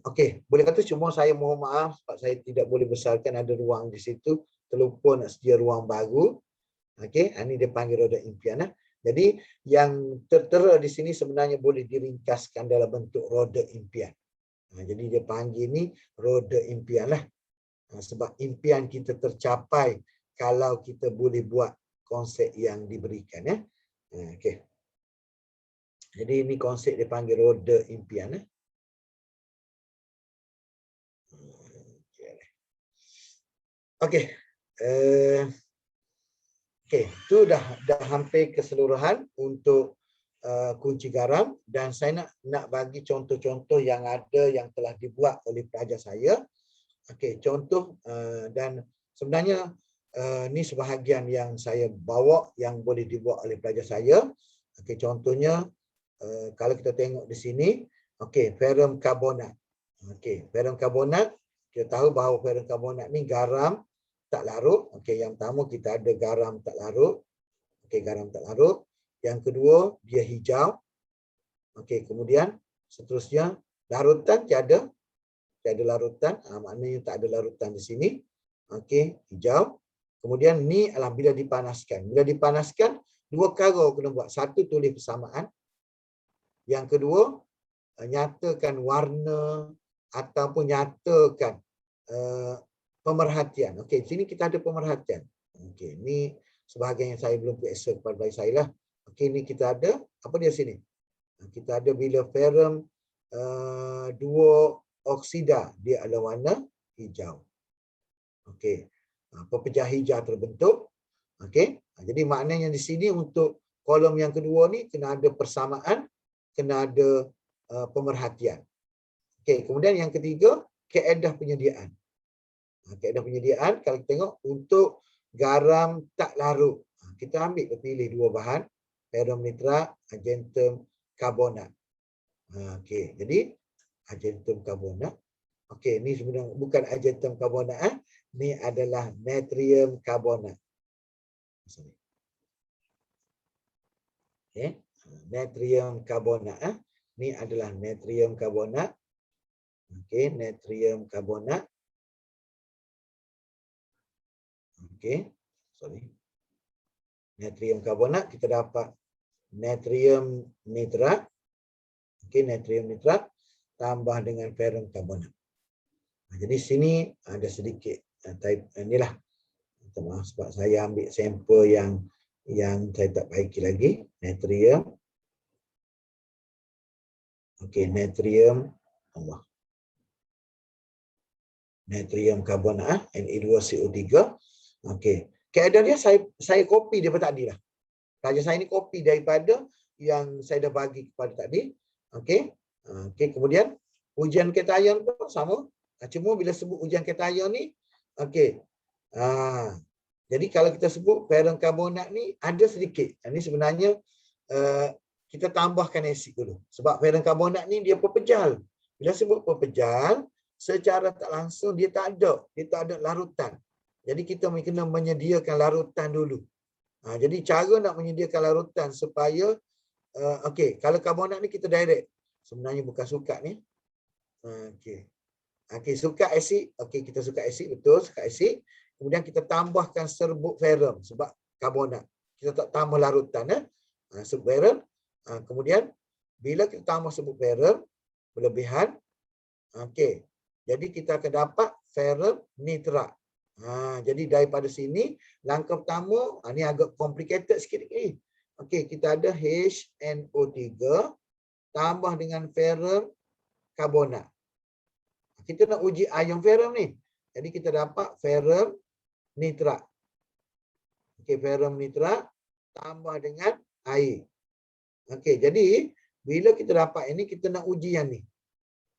okey, boleh kata cuma saya mohon maaf sebab saya tidak boleh besarkan, ada ruang di situ, terlupa nak sedia ruang baru. Okey, ini dia panggil roda impian. Jadi yang tertera di sini sebenarnya boleh diringkaskan dalam bentuk roda impian. Jadi dia panggil ni roda impian lah. Sebab impian kita tercapai kalau kita boleh buat konsep yang diberikan. Okey. Jadi ini konsep dia panggil roda impian. Okey. Okey, itu dah hampir keseluruhan untuk kunci garam, dan saya nak bagi contoh-contoh yang ada yang telah dibuat oleh pelajar saya. Okey, contoh dan sebenarnya ni sebahagian yang saya bawa yang boleh dibuat oleh pelajar saya. Okey, contohnya kalau kita tengok di sini, Okey, ferrum karbonat. Okey, ferrum karbonat, kita tahu bahawa ferrum karbonat ni garam tak larut. Okey, yang pertama kita ada garam tak larut. Okey, garam tak larut. Yang kedua, dia hijau. Okey, kemudian seterusnya larutan tiada larutan. Maknanya tak ada larutan di sini. Okey, hijau. Kemudian ni adalah bila dipanaskan. Bila dipanaskan, dua perkara kena buat. Satu, tulis persamaan. Yang kedua, nyatakan warna ataupun nyatakan pemerhatian. Okey, sini kita ada pemerhatian. Okey, ni sebahagian yang saya belum periksa kepada bayi saya lah. Okey, ni kita ada, apa dia sini? Kita ada bila ferrum dua oksida, dia adalah warna hijau. Okey, pepejah hijau terbentuk. Okey, jadi maknanya di sini untuk kolom yang kedua ni kena ada persamaan, kena ada pemerhatian. Okey, kemudian yang ketiga, kaedah penyediaan. Kaedah penyediaan, kalau kita tengok untuk garam tak larut, kita ambil pilih dua bahan, ferrum nitrat, argentum karbonat. Okey, jadi argentum karbonat. Okey, ni sebenarnya bukan argentum karbonat, ni adalah natrium karbonat. Okey, natrium karbonat. Ni adalah natrium karbonat. Okey, natrium karbonat. Okey, sorry. Natrium karbonat, kita dapat natrium nitrat. Okey, natrium nitrat tambah dengan ferrum karbonat. Jadi sini ada sedikit type inilah. Minta maaf sebab saya ambil sampel yang saya tak baiki lagi. Natrium. Okey, natrium Allah. Natrium karbonat, Ne2CO3. Okey. Kaedah dia saya copy daripada tadi lah. Raja saya ni copy daripada yang saya dah bagi kepada tadi. Okey. Okey, kemudian ujian cation pun sama. Cuma bila sebut ujian cation ni, okey. Jadi kalau kita sebut ferrum karbonat ni ada sedikit. Ini sebenarnya kita tambahkan asid dulu. Sebab ferrum karbonat ni dia pepejal. Bila sebut pepejal, secara tak langsung dia tak ada larutan. Jadi kita kena menyediakan larutan dulu. Jadi cara nak menyediakan larutan supaya okey, kalau karbonat ni kita direct. Sebenarnya bukan sukat ni. Okey. Okey, sukat asid. Okey, kita sukat asid, betul, sukat asid. Kemudian kita tambahkan serbuk ferrum sebab karbonat. Kita tak tambah larutan, serbuk ferrum. Kemudian bila kita tambah serbuk ferrum berlebihan, okey. Jadi kita akan dapat ferrum nitrat. Jadi daripada sini langkah pertama, ni agak complicated sikit ni. Okey, kita ada HNO3 tambah dengan ferrum karbonat. Kita nak uji ion ferrum ni. Jadi kita dapat ferrum nitrat. Okey, ferrum nitrat tambah dengan air. Okey, jadi bila kita dapat ini kita nak uji yang ni.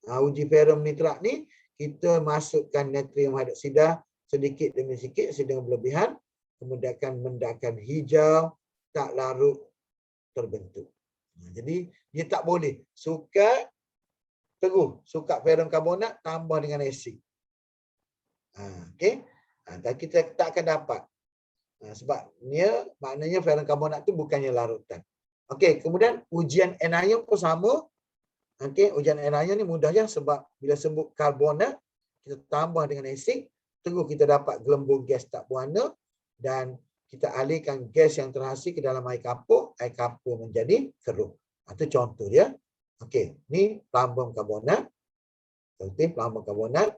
Uji ferrum nitrat ni kita masukkan natrium hidroksida sedikit demi sedikit sedang berlebihan, kemudian akan mendakan hijau tak larut terbentuk. Jadi dia tak boleh sukat teguh, sukat ferrum karbonat tambah dengan asid. Okey. Dan kita tak akan dapat. Sebab dia maknanya ferrum karbonat tu bukannya larutan. Okey, kemudian ujian anion pun sama. Okey, ujian anion ni mudah je sebab bila sebut karbonat kita tambah dengan asid, terus kita dapat gelembung gas tak berwarna dan kita alihkan gas yang terhasil ke dalam air kapur menjadi keruh. Itu contoh dia. Okey, ni plumbum karbonat. Okey, plumbum karbonat.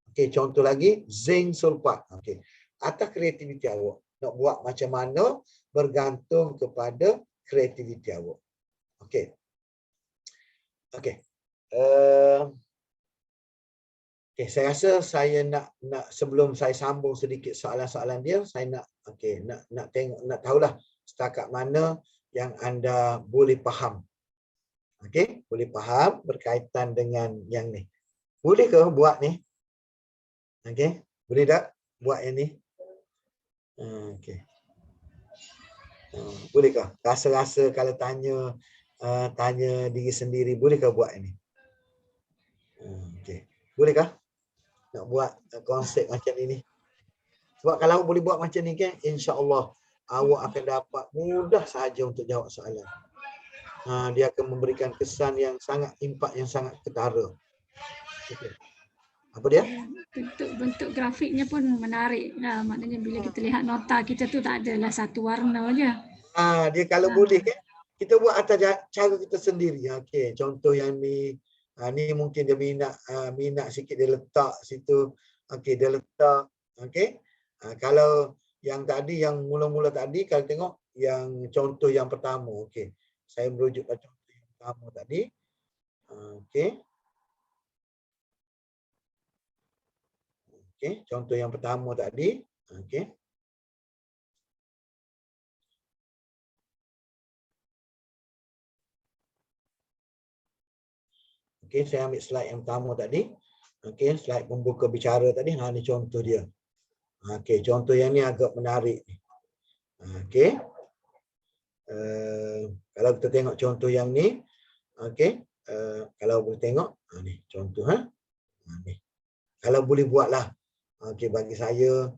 Okey, contoh lagi zinc sulfat. Okey. Atas kreativiti awak nak buat macam mana bergantung kepada kreativiti awak. Okey. Okey. Okey, saya rasa saya nak sebelum saya sambung sedikit soalan-soalan dia, saya nak nak tengok, nak tahulah setakat mana yang anda boleh faham. Okey, boleh faham berkaitan dengan yang ni. Boleh ke buat ni? Okey, boleh tak buat yang ni? Okey. Boleh ke? Rasa-rasa kalau tanya diri sendiri, boleh ke buat ini? Bolehkah nak buat konsep macam ini? Sebab kalau boleh buat macam ni kan, insya-Allah awak akan dapat mudah saja untuk jawab soalan. Dia akan memberikan kesan yang sangat impak, yang sangat ketara. Okay. Apa dia? Bentuk grafiknya pun menarik. Maknanya bila kita lihat nota kita tu tak adalah satu warna je. Dia kalau boleh kan, kita buat atas cara kita sendiri. Okey, contoh yang ni, ni mungkin dia minat sikit, dia letak situ. Okey, dia letak. Okey. Kalau yang tadi, yang mula-mula tadi, kalau tengok yang contoh yang pertama. Okey, saya merujuk pada contoh yang pertama tadi. Okey. Okey, contoh yang pertama tadi. Okey. Okey, saya ambil slide yang pertama tadi. Okey, slide pembuka bicara tadi. Ni contoh dia. Okey, contoh yang ni agak menarik. Okey. Kalau kita tengok contoh yang ni, okey, kalau boleh tengok, ni contoh ni. Kalau boleh buatlah. Okey, bagi saya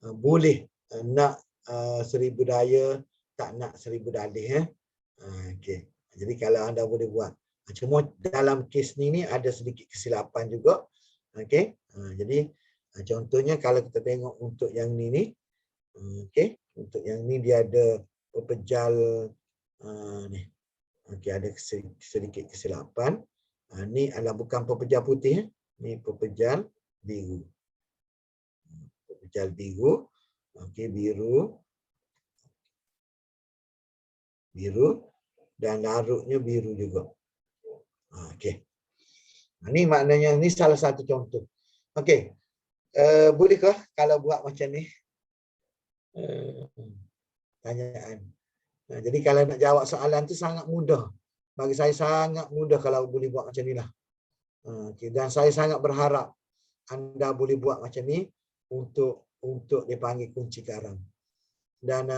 boleh nak 1000 daya, tak nak 1000 dalih. Okey. Jadi kalau anda boleh buat. Cuma dalam kes ni ada sedikit kesilapan juga. Okey. Jadi contohnya kalau kita tengok untuk yang ni, okey, untuk yang ni dia ada pepejal ni. Okey, ada sedikit kesilapan. Ni adalah bukan pepejal putih, ni pepejal biru. Pepejal biru. Okey, biru. Biru dan larutnya biru juga. Okey. Ni maknanya ni salah satu contoh. Okey. Bolehkah kalau buat macam ni? Tanyaan. Jadi kalau nak jawab soalan tu sangat mudah. Bagi saya sangat mudah kalau boleh buat macam ni lah. Okay. Dan saya sangat berharap anda boleh buat macam ni untuk dipanggil kunci garam. Dan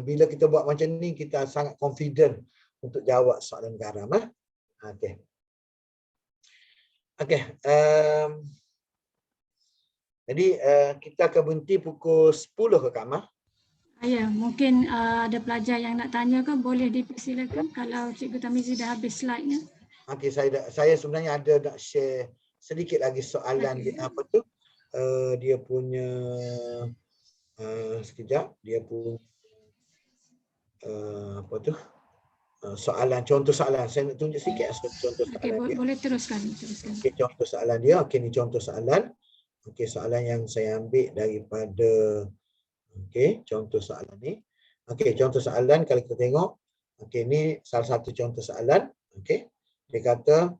bila kita buat macam ni, kita sangat confident untuk jawab soalan garam. Okey. Okey. Jadi kita akan berhenti pukul 10 ke Kak? Ya, mungkin ada pelajar yang nak tanya ke, boleh dipersilakan kalau Cikgu Tamizi dah habis slide-nya. Okey, saya sebenarnya ada nak share sedikit lagi soalan dia, apa tu? Dia punya sekejap, dia punya apa tu? Soalan, contoh soalan. Saya nak tunjuk sikit contoh soalan. Okey, boleh teruskan. Okey, contoh soalan dia. Okey, ni contoh soalan. Okey, soalan yang saya ambil daripada contoh soalan ni. Okey, contoh soalan kalau kita tengok. Okey, ni salah satu contoh soalan. Okey. Dia kata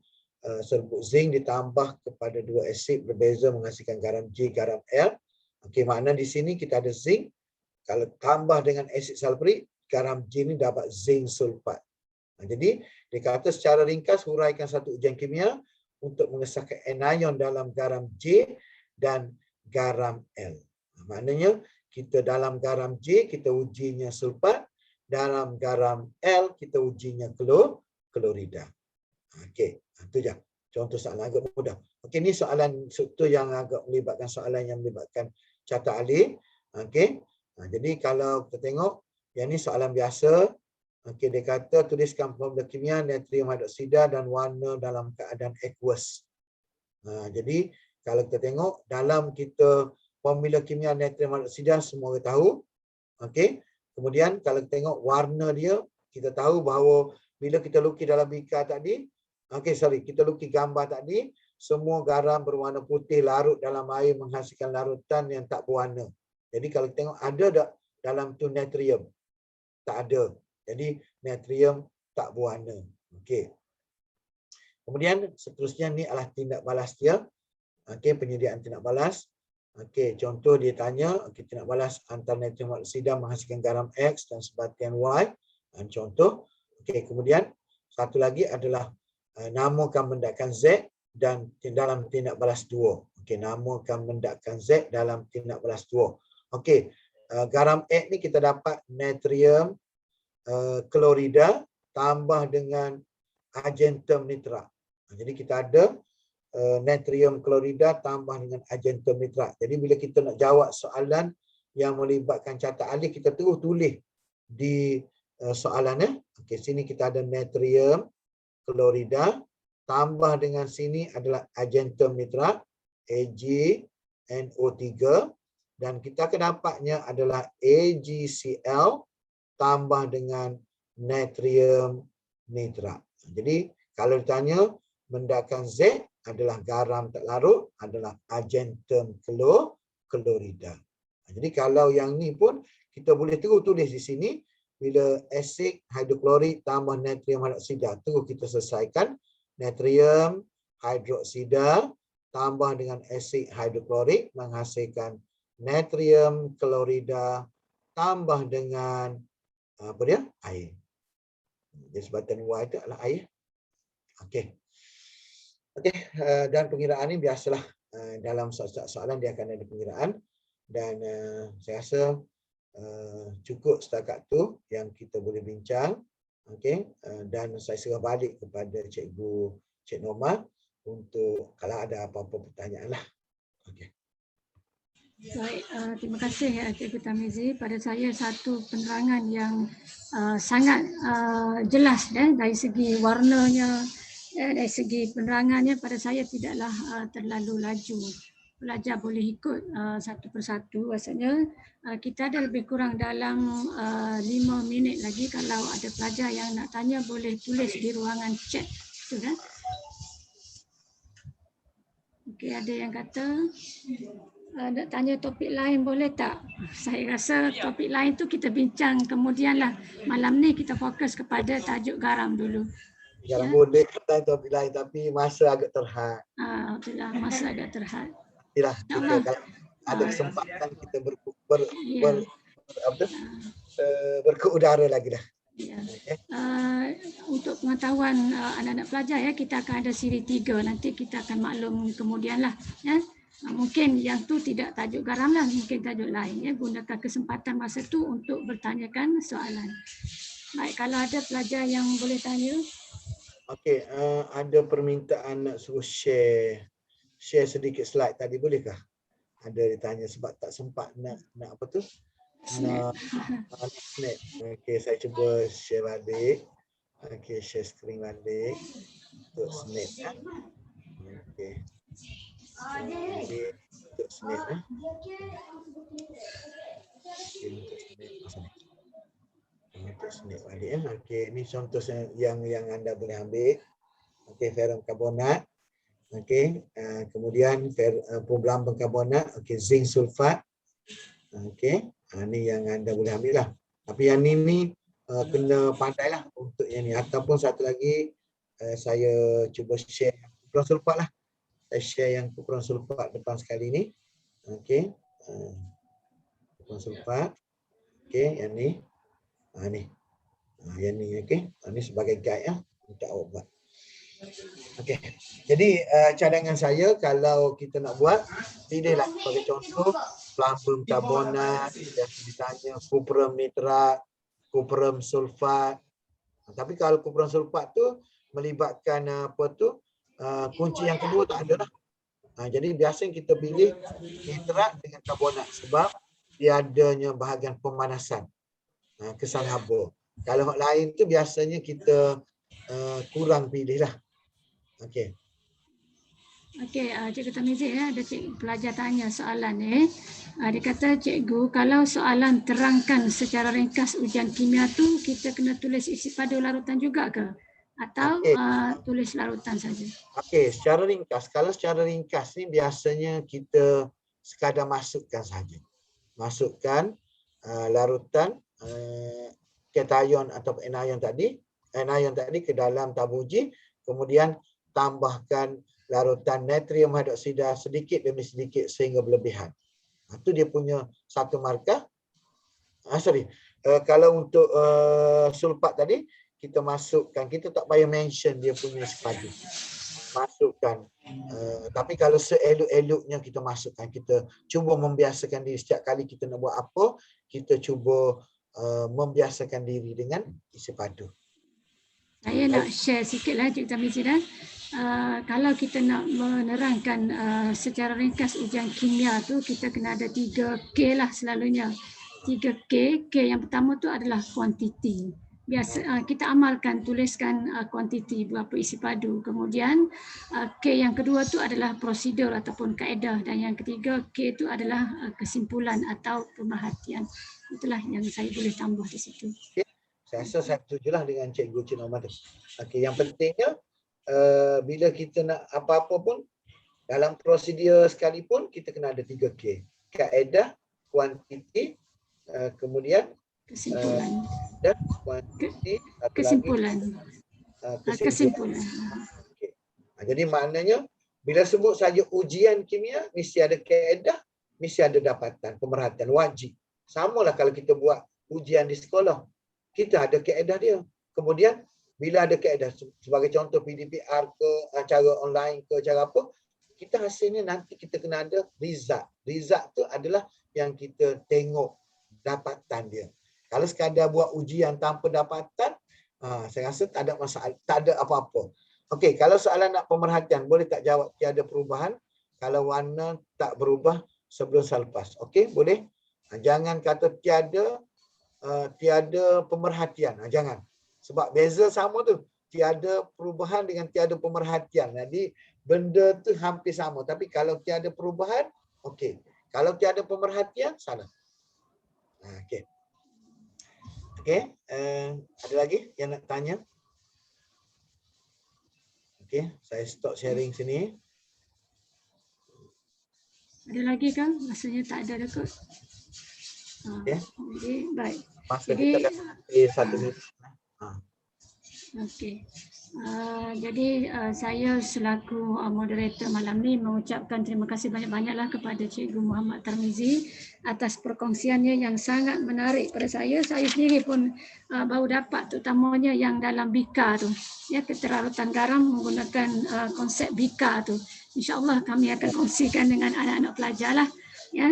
serbuk zinc ditambah kepada 2 asid berbeza menghasilkan garam G, garam L. Okey, makna di sini kita ada zinc. Kalau tambah dengan asid sulfurik, garam G ni dapat zinc sulfat. Jadi, dia kata secara ringkas huraikan satu ujian kimia untuk mengesahkan anion dalam garam J dan garam L. Maknanya, kita dalam garam J, kita ujinya sulfat. Dalam garam L, kita ujinya klorida. Okey, itu je. Contoh soalan agak mudah. Okey, ni soalan tu yang agak melibatkan soalan yang melibatkan carta alih. Okey. Jadi, kalau kita tengok, yang ni soalan biasa. Okey, dia kata tuliskan formula kimia natrium hidroksida dan warna dalam keadaan aqueous. Jadi kalau kita tengok dalam kita formula kimia natrium hidroksida semua kita tahu. Okey. Kemudian kalau kita tengok warna dia, kita tahu bahawa bila kita lukis dalam bika tadi, kita lukis gambar tadi, semua garam berwarna putih larut dalam air menghasilkan larutan yang tak berwarna. Jadi kalau kita tengok ada tak dalam tu natrium? Tak ada. Jadi natrium tak berwarna. Okey. Kemudian seterusnya ni adalah tindak balas dia. Okey, penyediaan tindak balas. Okey, contoh dia tanya, okey, tindak balas antara natrium hidroksida menghasilkan garam X dan sebatian Y. Contoh. Okey, kemudian satu lagi adalah namakan mendakan Z dan dalam tindak balas 2. Okey, namakan mendakan Z dalam tindak balas 2. Okey, garam X ni kita dapat natrium klorida tambah dengan argentum nitrat. Jadi kita ada natrium klorida tambah dengan argentum nitrat. Jadi bila kita nak jawab soalan yang melibatkan catat alih, kita terus tulis di soalannya. Okey, sini kita ada natrium klorida tambah dengan sini adalah argentum nitrat AgNO3, dan kita akan dapatnya adalah AgCl tambah dengan natrium nitrat. Jadi kalau ditanya mendakan Z adalah garam tak larut, adalah argentum klorida. Jadi kalau yang ni pun kita boleh terus tulis di sini, bila asid hidroklorik tambah natrium hidroksida, terus kita selesaikan natrium hidroksida tambah dengan asid hidroklorik menghasilkan natrium klorida tambah dengan apa dia? Air. Jadi sebatan Y itu adalah air. Okey. Okey, dan pengiraan ni biasalah dalam soalan dia akan ada pengiraan, dan saya rasa cukup setakat tu yang kita boleh bincang. Okey, dan saya serah balik kepada Cik Norma untuk kalau ada apa-apa pertanyaan lah. Okey. Baik, terima kasih Cikgu Tamizi. Pada saya satu penerangan yang sangat jelas dari segi warnanya, dari segi penerangannya pada saya tidaklah terlalu laju. Pelajar boleh ikut satu persatu. Rasanya kita ada lebih kurang dalam 5 minit lagi. Kalau ada pelajar yang nak tanya boleh tulis di ruangan chat. Betul kan? Okey, ada yang kata nak tanya topik lain boleh tak? Saya rasa topik lain tu kita bincang kemudianlah. Malam ni kita fokus kepada tajuk garam dulu. Garam boleh tanya topik lain tapi masa agak terhad. Itulah masa agak terhad. Yalah, kita kalau ada kesempatan kita berkeudara lagi dah. Ya. Untuk pengetahuan anak-anak pelajar kita akan ada siri 3, nanti kita akan maklum kemudianlah ya. Mungkin yang tu tidak tajuk garam lah, mungkin tajuk lain ya. Gunakan kesempatan masa tu untuk bertanyakan soalan. Baik, kalau ada pelajar yang boleh tanya. Okey, ada permintaan nak suruh share sedikit slide tadi, bolehkah? Ada ditanya sebab tak sempat nak apa tu? Nak snap. Okey, saya cuba share balik. Okey, share screen balik untuk snap ya. Okey. Jadi untuk snap ya. Untuk snap balik ya. Okey, ini contoh yang anda boleh ambil. Okey, ferrum karbonat. Okey, kemudian pelambang karbonat, okey, zinc sulfat. Okey, ni yang anda boleh ambil lah. Tapi yang ni kena pandailah untuk yang ni. Ataupun satu lagi saya cuba share kupron sulfat lah. Saya share yang kupron sulfat depan sekali ni. Okey, kupron sulfat. Okey, yang ni. Ni. Yang ni, okey. Ni sebagai guide ya untuk awak buat. Okey. Jadi cadangan saya kalau kita nak buat, pilihlah sebagai contoh pelambang karbonat, yang ditanya kupron nitrat, kupron sulfat. Tapi kalau kupron sulfat tu melibatkan kunci yang kedua tak ada lah. Jadi biasanya kita pilih nitrat dengan karbonat sebab dia adanya bahagian pemanasan, kesan haba. Kalau lain tu biasanya kita kurang pilih lah. Okey. Okey, Cikgu Tamizi ada pelajar tanya soalan ni. Dia kata, cikgu, kalau soalan terangkan secara ringkas ujian kimia tu kita kena tulis isi padu larutan juga ke? Atau tulis larutan saja? Okey, secara ringkas. Kalau secara ringkas ni biasanya kita sekadar masukkan saja. Masukkan larutan cation atau anion tadi ke dalam tabung uji, kemudian tambahkan larutan natrium hidroksida sedikit demi sedikit sehingga berlebihan. Itu dia punya satu markah. Kalau untuk sulfat tadi kita masukkan, kita tak payah mention dia punya sepadu. Masukkan. Tapi kalau seelok-eloknya kita masukkan, kita cuba membiasakan diri setiap kali kita nak buat apa, kita cuba membiasakan diri dengan isi padu. Saya nak share sikit lah Cikgu Tamizi dah. Kalau kita nak menerangkan secara ringkas ujian kimia tu, kita kena ada 3K lah selalunya. 3K. K yang pertama tu adalah kuantiti. Biasa kita amalkan, tuliskan kuantiti berapa isi padu. Kemudian K yang kedua tu adalah prosedur ataupun kaedah, dan yang ketiga K tu adalah kesimpulan atau pemerhatian. Itulah yang saya boleh tambah di situ. Saya rasa saya setujulah dengan Cikgu Cik Norman tu. Okey, yang pentingnya bila kita nak apa-apa pun dalam prosedur sekalipun kita kena ada 3K. Kaedah, kuantiti, kemudian Kesimpulan. dan kuantiti, Kesimpulan. Kesimpulan. Okay. Jadi maknanya bila sebut saja ujian kimia mesti ada kaedah, mesti ada dapatan, pemerhatian, wajib. Samalah kalau kita buat ujian di sekolah. Kita ada kaedah dia. Kemudian bila ada kaedah, sebagai contoh PDPR ke, cara online ke, cara apa, kita hasilnya nanti kita kena ada result. Result tu adalah yang kita tengok dapatan dia. Kalau sekadar buat ujian tanpa dapatan, saya rasa tak ada masalah, tak ada apa-apa. Okey, kalau soalan nak pemerhatian, boleh tak jawab tiada perubahan kalau warna tak berubah sebelum selepas. Okey, boleh? Jangan kata tiada pemerhatian. Jangan. Sebab beza sama tu. Tiada perubahan dengan tiada pemerhatian. Jadi benda tu hampir sama. Tapi kalau tiada perubahan, okey. Kalau tiada pemerhatian, salah. Okey. Okey. Ada lagi yang nak tanya? Okey, saya stop sharing sini. Ada lagi kan? Rasanya tak ada kot. Okey. Jadi baik. Masa Jadi, kita dah sampai 1 minit. Okey. Jadi saya selaku moderator malam ni mengucapkan terima kasih banyak-banyaklah kepada Cikgu Muhammad Tarmizi atas perkongsiannya yang sangat menarik pada saya. Saya sendiri pun baru dapat, terutamanya yang dalam BIKA tu, ya, keterarutan garam menggunakan konsep BIKA tu. InsyaAllah kami akan kongsikan dengan anak-anak pelajar lah, ya,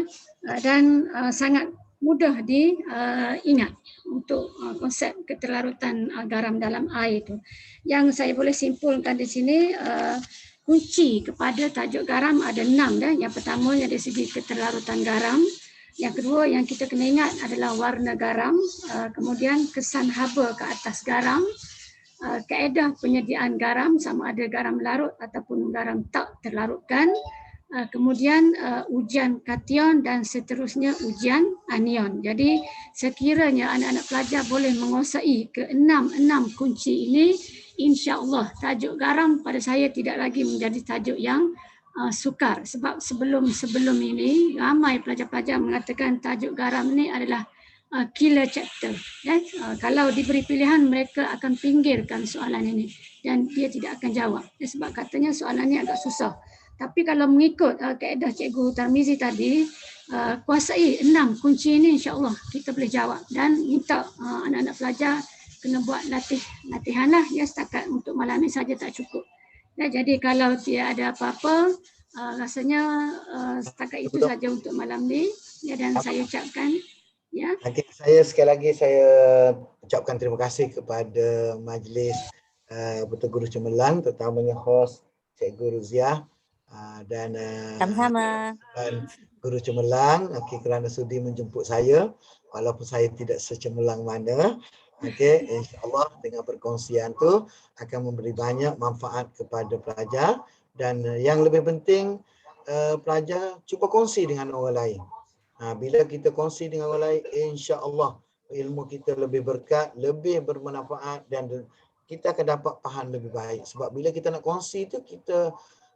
dan sangat mudah diingat untuk konsep keterlarutan garam dalam air itu. Yang saya boleh simpulkan di sini, kunci kepada tajuk garam ada 6 dah. Yang pertama dari segi keterlarutan garam. Yang kedua yang kita kena ingat adalah warna garam, kemudian kesan haba ke atas garam, kaedah penyediaan garam sama ada garam larut ataupun garam tak terlarutkan. Kemudian ujian kation dan seterusnya ujian anion. Jadi sekiranya anak-anak pelajar boleh menguasai ke-6 kunci ini, insya-Allah tajuk garam pada saya tidak lagi menjadi tajuk yang sukar. Sebab sebelum ini ramai pelajar-pelajar mengatakan tajuk garam ini adalah killer chapter. Kalau diberi pilihan mereka akan pinggirkan soalan ini dan dia tidak akan jawab. Sebab katanya soalannya agak susah. Tapi kalau mengikut kaedah Cikgu Tarmizi tadi, kuasai 6 kunci ini, insya-Allah kita boleh jawab, dan minta anak-anak pelajar kena buat latihan lah, ya, setakat untuk malam ini saja tak cukup. Ya, jadi kalau tidak ada apa-apa, rasanya setakat itu saja untuk malam ni, ya, dan saya ucapkan, ya. Okay, saya sekali lagi saya ucapkan terima kasih kepada majlis Betul Guru Cemerlang, terutamanya hos Cikgu Ruziah dan sama-sama Guru Cemerlang, kerana sudi menjemput saya walaupun saya tidak secemerlang mana. InsyaAllah dengan perkongsian tu akan memberi banyak manfaat kepada pelajar, dan yang lebih penting pelajar cuba kongsi dengan orang lain. Bila kita kongsi dengan orang lain, insya-Allah ilmu kita lebih berkat, lebih bermanfaat, dan kita akan dapat faham lebih baik. Sebab bila kita nak kongsi tu, kita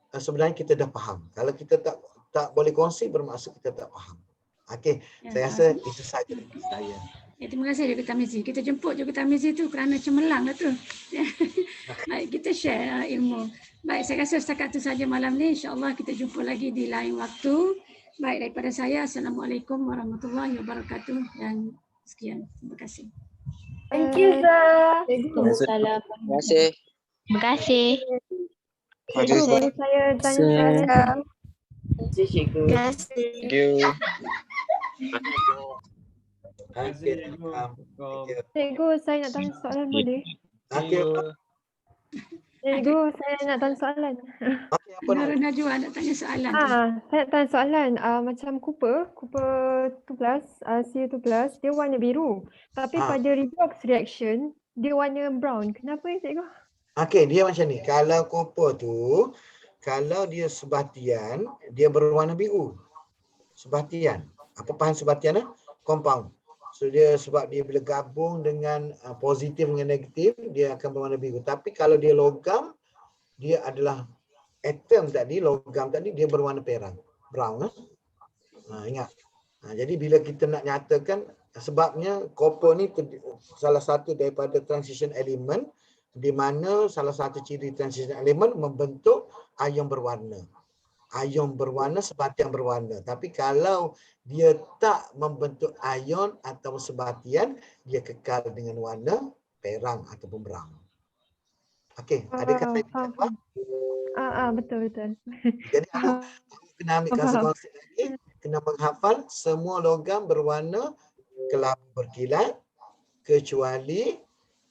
sebenarnya kita dah faham. Kalau kita tak boleh kongsi, bermaksud kita tak faham. Okey, Ya, saya rasa itu saja dari saya. Ya, terima kasih Cikgu Tarmizi. Kita jemput Cikgu Tarmizi tu kerana cemerlang lah tu. Baik, kita share ilmu. Baik, saya rasa setakat itu saja malam ni. InsyaAllah kita jumpa lagi di lain waktu. Baik, daripada saya, Assalamualaikum warahmatullahi wabarakatuh, dan sekian. Terima kasih. Thank you, Zah. Waalaikumsalam. Terima kasih. Terima kasih. Cikgu, boleh saya tanya soalan? Terima kasih cikgu. Terima kasih. Thank you. Okey. Cikgu, saya nak tanya soalan boleh? Okey. Cikgu, saya nak tanya soalan. Okey, apa nak? Najwa nak tanya soalan tu. Saya nak tanya soalan. Macam Cooper 12, Cu12, dia warna biru. Tapi pada redox reaction, dia warna brown. Kenapa ya, cikgu? Okey, dia macam ni. Kalau copper tu, kalau dia sebatian, dia berwarna biru. Sebatian. Apa paham sebatian? Compound. So dia sebab dia bila gabung dengan positif dengan negatif, dia akan berwarna biru. Tapi kalau dia logam, dia adalah atom tadi, logam tadi, dia berwarna perang. Brown. Ingat. Jadi bila kita nak nyatakan, sebabnya copper ni salah satu daripada transition element, di mana salah satu ciri transition element membentuk ion berwarna. Ion berwarna, sebatian berwarna. Tapi kalau dia tak membentuk ion atau sebatian, dia kekal dengan warna perang ataupun brown. Okey, adakah saya jawab? Betul. Jadi awak kena ambil konsep lagi, kena menghafal semua logam berwarna kelabu berkilat kecuali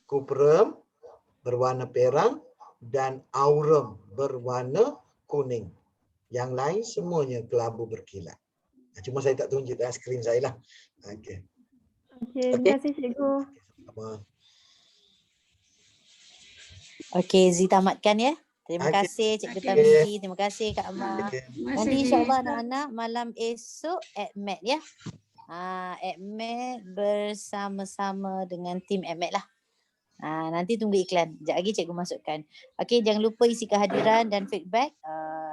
cuprum berwarna perang dan aurum berwarna kuning. Yang lain semuanya kelabu berkilat. Cuma saya tak tunjuk dalam skrin saya lah. Okey. Okey, terima kasih cikgu. Okey, Zee tamatkan ya. Terima kasih Cikgu Tamizi, terima kasih Kak Amar. Nanti insyaAllah anak-anak malam esok AdMed ya. AdMed bersama-sama dengan tim AdMed lah. Nanti tunggu iklan. Sekejap lagi cikgu masukkan. Okey, jangan lupa isi kehadiran dan feedback.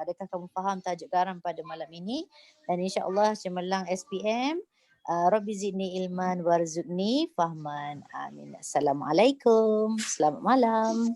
Adakah kamu faham tajuk garam pada malam ini? Dan insya-Allah cemerlang SPM. Rabbi zidni ilman warzuqni fahman. Amin. Assalamualaikum. Selamat malam.